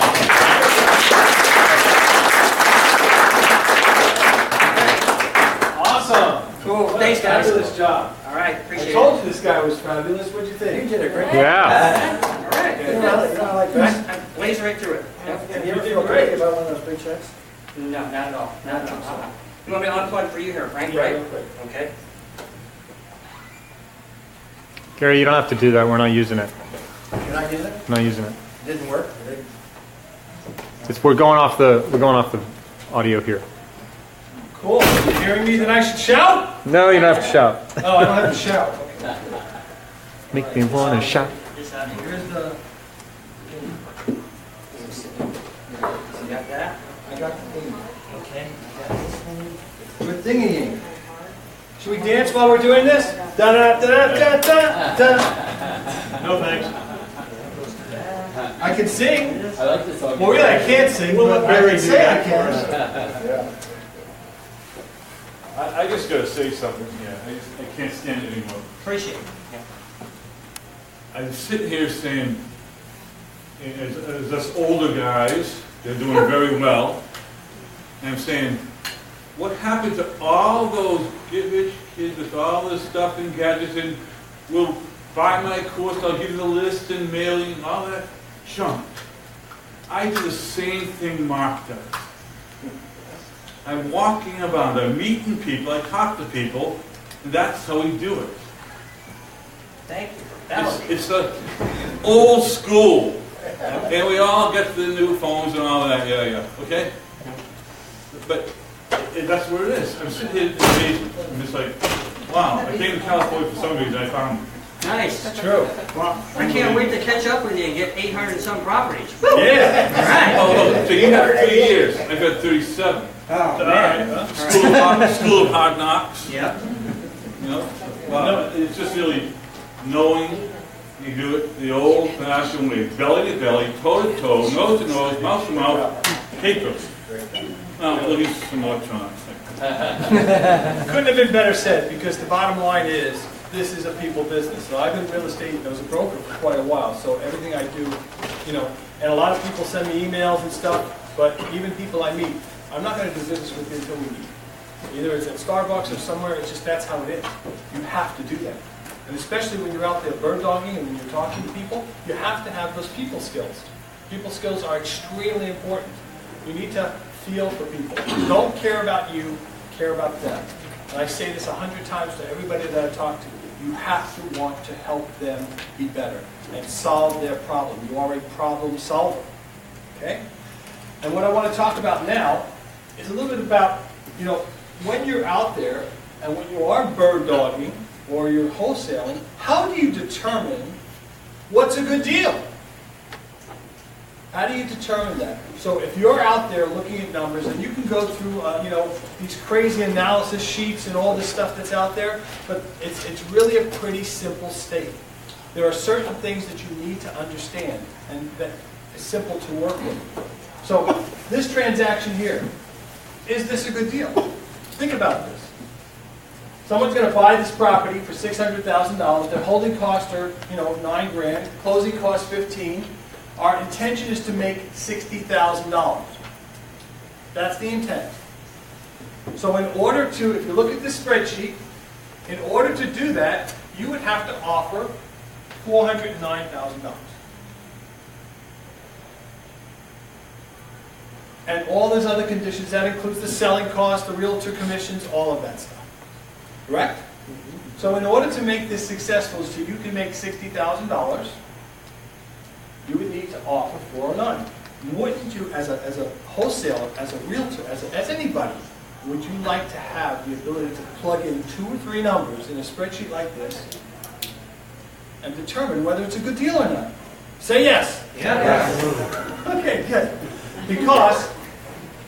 Awesome. Cool. Thanks, guys. Fabulous job. All right. Appreciate I it. told you this guy was fabulous. What'd you think? You did a great Yeah. All right. You know, I like that. I blazed right through it. Have you ever feel great about one of those big checks? No, not at all. Not at all. You want me to unplug for you here, Frank, Yeah, right? real quick. Okay. Gary, you don't have to do that. We're not using it. You're not using it? Not using it. Didn't work? We're going off the audio here. Cool. You hearing me that I should shout? No, you don't have to shout. Oh, I don't have to shout. Okay. Make me want to shout. This out here. Here's the. You got that? I got the thing. Okay. Good thingy. Should we dance while we're doing this? Da da da da da da. No thanks. I can sing. I like this song. Well, really, I can't sing, but I can say I can. I just gotta say something here. I can't stand it anymore. Appreciate it. Yeah. I'm sitting here saying, as us older guys, they're doing very well. And I'm saying, what happened to all those get-rich kids with all this stuff and gadgets and will buy my course, I'll give you the list and mailing and all that junk. I do the same thing Mark does. I'm walking around, I'm meeting people, I talk to people, and that's how we do it. Thank you for validating. It's the old school. And we all get the new phones and all that, yeah, okay? But that's where it is. I'm sitting here today, I'm just like, wow, I came to California for some reason, I found it. Nice. True. Well, I can't wait to catch up with you and get 800 and some properties. Yeah. All right. Oh, so you have 3 years, I've got 37. Oh, man. School of Hard Knocks, Yeah. you know? Wow, it's just really knowing you do it the old-fashioned way, belly to belly, toe to toe, nose to nose, mouth to mouth, paper. Now, we'll use some electronics. Couldn't have been better said, because the bottom line is, this is a people business. So I've been in real estate, I was a broker for quite a while, so everything I do, you know, and a lot of people send me emails and stuff, but even people I meet, I'm not going to do business with you until we meet. Either it's at Starbucks or somewhere, it's just that's how it is. You have to do that. And especially when you're out there bird dogging and when you're talking to people, you have to have those people skills. People skills are extremely important. You need to feel for people. Don't care about you, care about them. And I say this 100 times to everybody that I talk to. You have to want to help them be better and solve their problem. You are a problem solver. Okay? And what I want to talk about now is a little bit about, you know, when you're out there and when you are bird dogging or you're wholesaling, how do you determine what's a good deal? How do you determine that? So if you're out there looking at numbers, and you can go through, these crazy analysis sheets and all this stuff that's out there, but it's really a pretty simple statement. There are certain things that you need to understand, and that is simple to work with. So this transaction here, is this a good deal? Think about this. Someone's going to buy this property for $600,000. Their holding costs are, $9 grand. Closing costs $15,000. Our intention is to make $60,000. That's the intent. So in order to, if you look at this spreadsheet, in order to do that, you would have to offer $409,000. And all those other conditions, that includes the selling cost, the realtor commissions, all of that stuff. Correct? So in order to make this successful so you can make $60,000, you would need to offer 409. Wouldn't you, as a wholesaler, as a realtor, as anybody, would you like to have the ability to plug in 2 or 3 numbers in a spreadsheet like this and determine whether it's a good deal or not? Say yes. Yeah. Okay, good. Because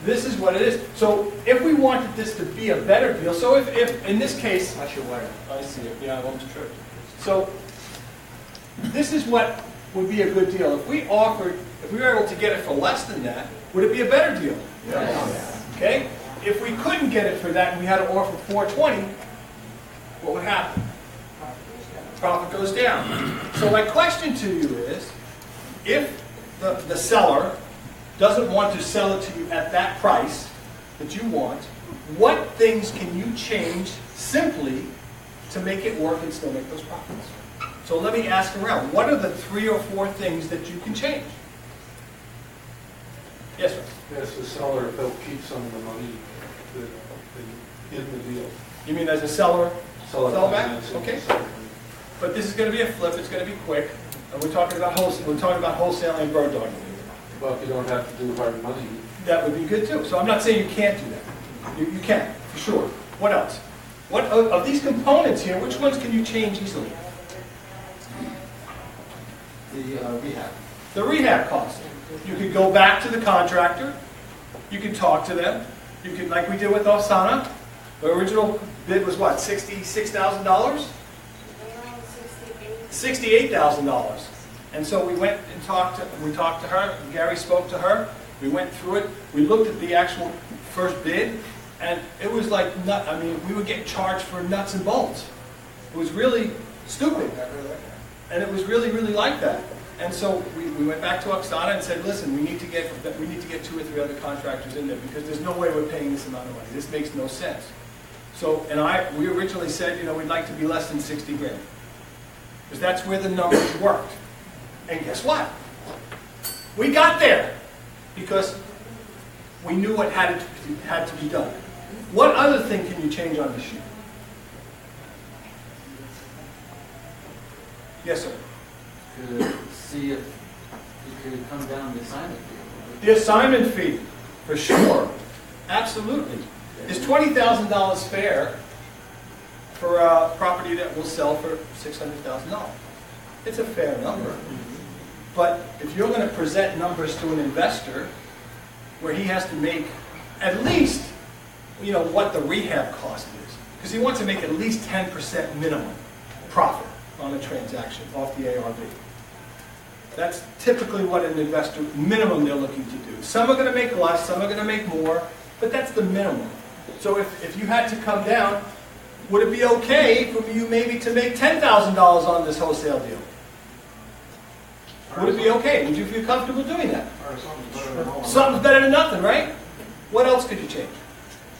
this is what it is. So if we wanted this to be a better deal, so if in this case, That's your wire. I see it, yeah, I almost tripped. So this is what would be a good deal. If we were able to get it for less than that, would it be a better deal? Yes. Okay? If we couldn't get it for that and we had to offer 420, what would happen? Profit goes down. So my question to you is, if the seller doesn't want to sell it to you at that price that you want, what things can you change simply to make it work and still make those profits? So let me ask around. What are the 3 or 4 things that you can change? Yes, sir. As the seller, they'll keep some of the money in the deal. You mean as a seller? Sell back? financing. Okay. But this is going to be a flip. It's going to be quick. And we're talking about wholesaling and bird dogging. Well, if you don't have to do hard money. That would be good too. So I'm not saying you can't do that. You can, for sure. What else? What of these components here, which ones can you change easily? The rehab. The rehab cost. You could go back to the contractor. You can talk to them. You could, like we did with Osana. The original bid was what, $66,000? $68,000. And so we went and talked to her. Gary spoke to her. We went through it. We looked at the actual first bid, and it was like we were getting charged for nuts and bolts. It was really stupid, and it was really, really like that. And so we went back to Oksana and said, listen, we need to get 2 or 3 other contractors in there because there's no way we're paying this amount of money. This makes no sense. So, we originally said, we'd like to be less than 60 grand. Because that's where the numbers worked. And guess what? We got there because we knew what had to be done. What other thing can you change on the sheet? Yes, sir. To see if you could come down the assignment fee. The assignment fee, for sure. Absolutely. Is $20,000 fair for a property that will sell for $600,000? It's a fair number. But if you're going to present numbers to an investor where he has to make at least, what the rehab cost is, because he wants to make at least 10% minimum profit on a transaction off the ARV. That's typically what an investor, minimum they're looking to do. Some are going to make less, some are going to make more, but that's the minimum. So if you had to come down, would it be okay for you maybe to make $10,000 on this wholesale deal? Would it be okay? Would you feel comfortable doing that? Something's better than nothing, right? What else could you change?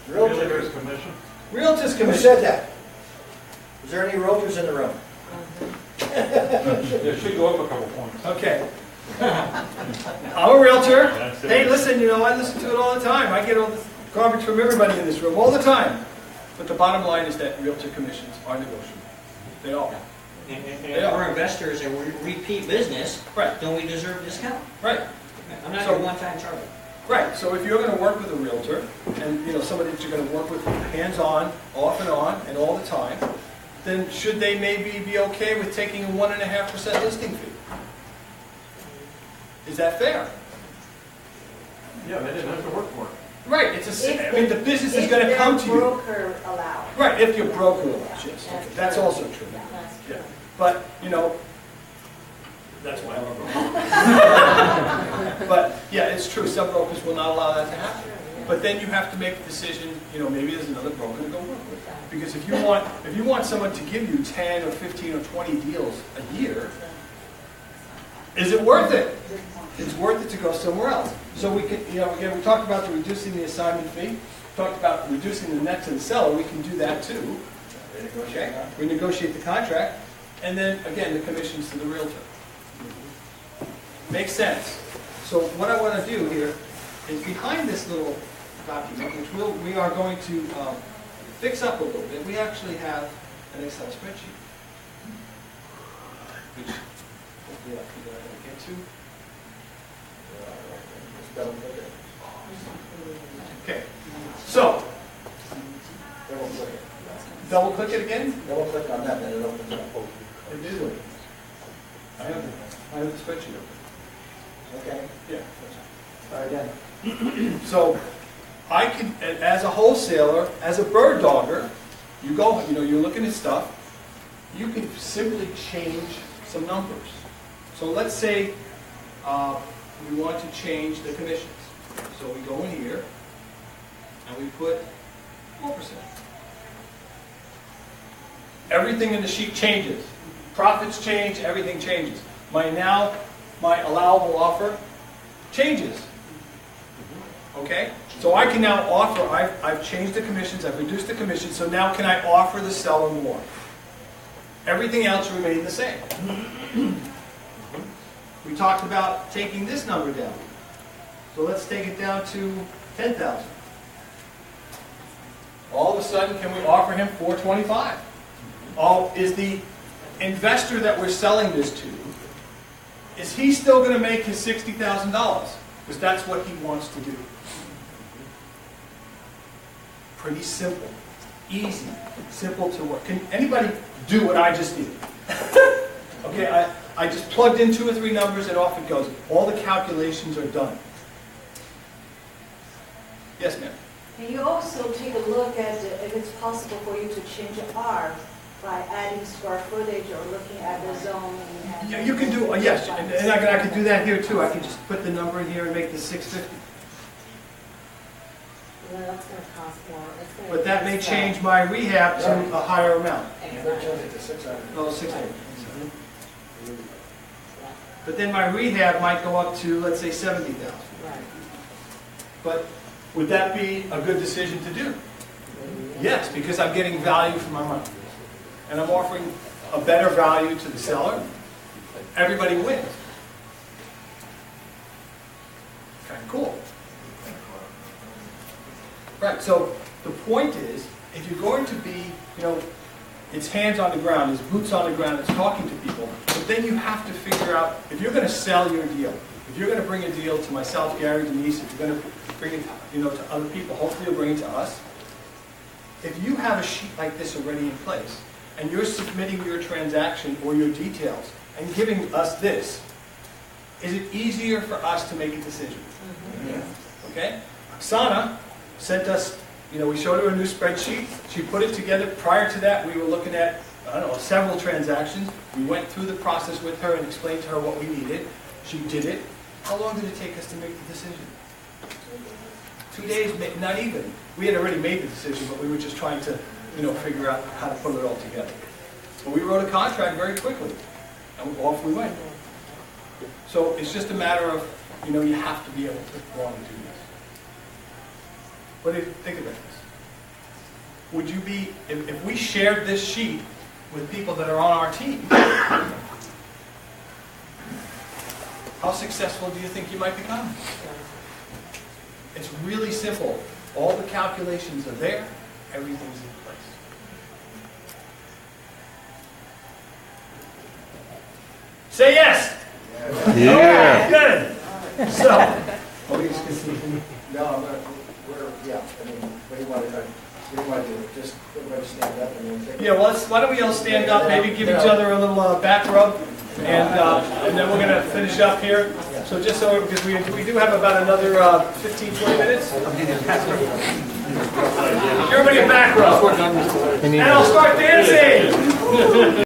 Realtor's commission. Realtor's Who commission. said that? Is there any realtors in the room? It should go up a couple points. Okay. I'm a realtor. Hey, listen, I listen to it all the time. I get all this garbage from everybody in this room all the time. But the bottom line is that realtor commissions are negotiable. They are. And for investors and repeat business, Right. don't we deserve a discount? Right. I'm not So- your one-time charge. Right. So if you're going to work with a realtor, and somebody that you're going to work with hands-on, off and on, and all the time, then should they maybe be okay with taking a 1.5% listing fee? Is that fair? Yeah, they didn't have to work for it. Right, I mean, the business is going to come to you. Broker allowed. Right, if your broker allows, yes. Okay, that's also true. Yeah. But, you know, that's why I'm a broker. But, yeah, it's true, some brokers will not allow that to happen. But then you have to make a decision, you know, maybe there's another broker to go work with. Because if you want someone to give you 10 or 15 or 20 deals a year, is it worth it? It's worth it to go somewhere else. So we can, you know, again, we talked about reducing the assignment fee, talked about reducing the net to the seller. We can do that too. Okay? We negotiate the contract, and then again, the commissions to the realtor. Makes sense. So what I want to do here is behind this little document, which we are going to fix up a little bit. We actually have an Excel spreadsheet, which hopefully I can get to. Okay, so double click it again. Double click on that, then it opens up. It did. I have the spreadsheet open. Okay. Yeah. Try again. So I can, as a wholesaler, as a bird dogger, you go, you know, you're looking at stuff. You can simply change some numbers. So let's say we want to change the commissions. So we go in here and we put 4%. Everything in the sheet changes. Profits change, everything changes. My allowable offer changes. Okay? So I can now offer, I've changed the commissions, I've reduced the commissions, so now can I offer the seller more? Everything else remained the same. We talked about taking this number down. So let's take it down to 10,000. All of a sudden, can we offer him 425? Is the investor that we're selling this to, is he still going to make his $60,000? Because that's what he wants to do. Pretty simple. Easy. Simple to work. Can anybody do what I just did? Okay, I just plugged in 2 or 3 numbers and off it goes. All the calculations are done. Yes, ma'am? Can you also take a look at if it's possible for you to change R by adding square footage or looking at the zone? Yeah, you can do, yes, and I can do that here too. I can just put the number in here and make this 650. Well, that's going to cost more. But that may change my rehab to a higher amount. Exactly. Oh, 600. But then my rehab might go up to, let's say, 70,000. Right. But would that be a good decision to do? Yes, because I'm getting value for my money. And I'm offering a better value to the seller. Everybody wins. Kind of cool. Right, so the point is, if you're going to be, you know, it's hands on the ground, it's boots on the ground, it's talking to people, but then you have to figure out, if you're going to sell your deal, if you're going to bring a deal to myself, Gary, Denise, if you're going to bring it, you know, to other people, hopefully you'll bring it to us. If you have a sheet like this already in place, and you're submitting your transaction or your details, and giving us this, is it easier for us to make a decision? Mm-hmm. Yeah. Okay? Oksana sent us, you know, we showed her a new spreadsheet. She put it together. Prior to that, we were looking at, I don't know, several transactions. We went through the process with her and explained to her what we needed. She did it. How long did it take us to make the decision? 2 days, not even. We had already made the decision, but we were just trying to, you know, figure out how to put it all together. But we wrote a contract very quickly, and off we went. So it's just a matter of, you know, you have to be able to go on and do this. What do you think about this? Would you be, if we shared this sheet with people that are on our team, how successful do you think you might become? It's really simple. All the calculations are there. Everything's in place. Say yes! Yeah. Okay, good. So, No, I'm going to, yeah, I mean, what do you want to do? Just everybody stand up and then take yeah, well, why don't we all stand up, maybe give each other a little back rub, and then we're going to finish up here. So just so, because we do have about another 15, 20 minutes. Everybody in back row. And I'll start dancing.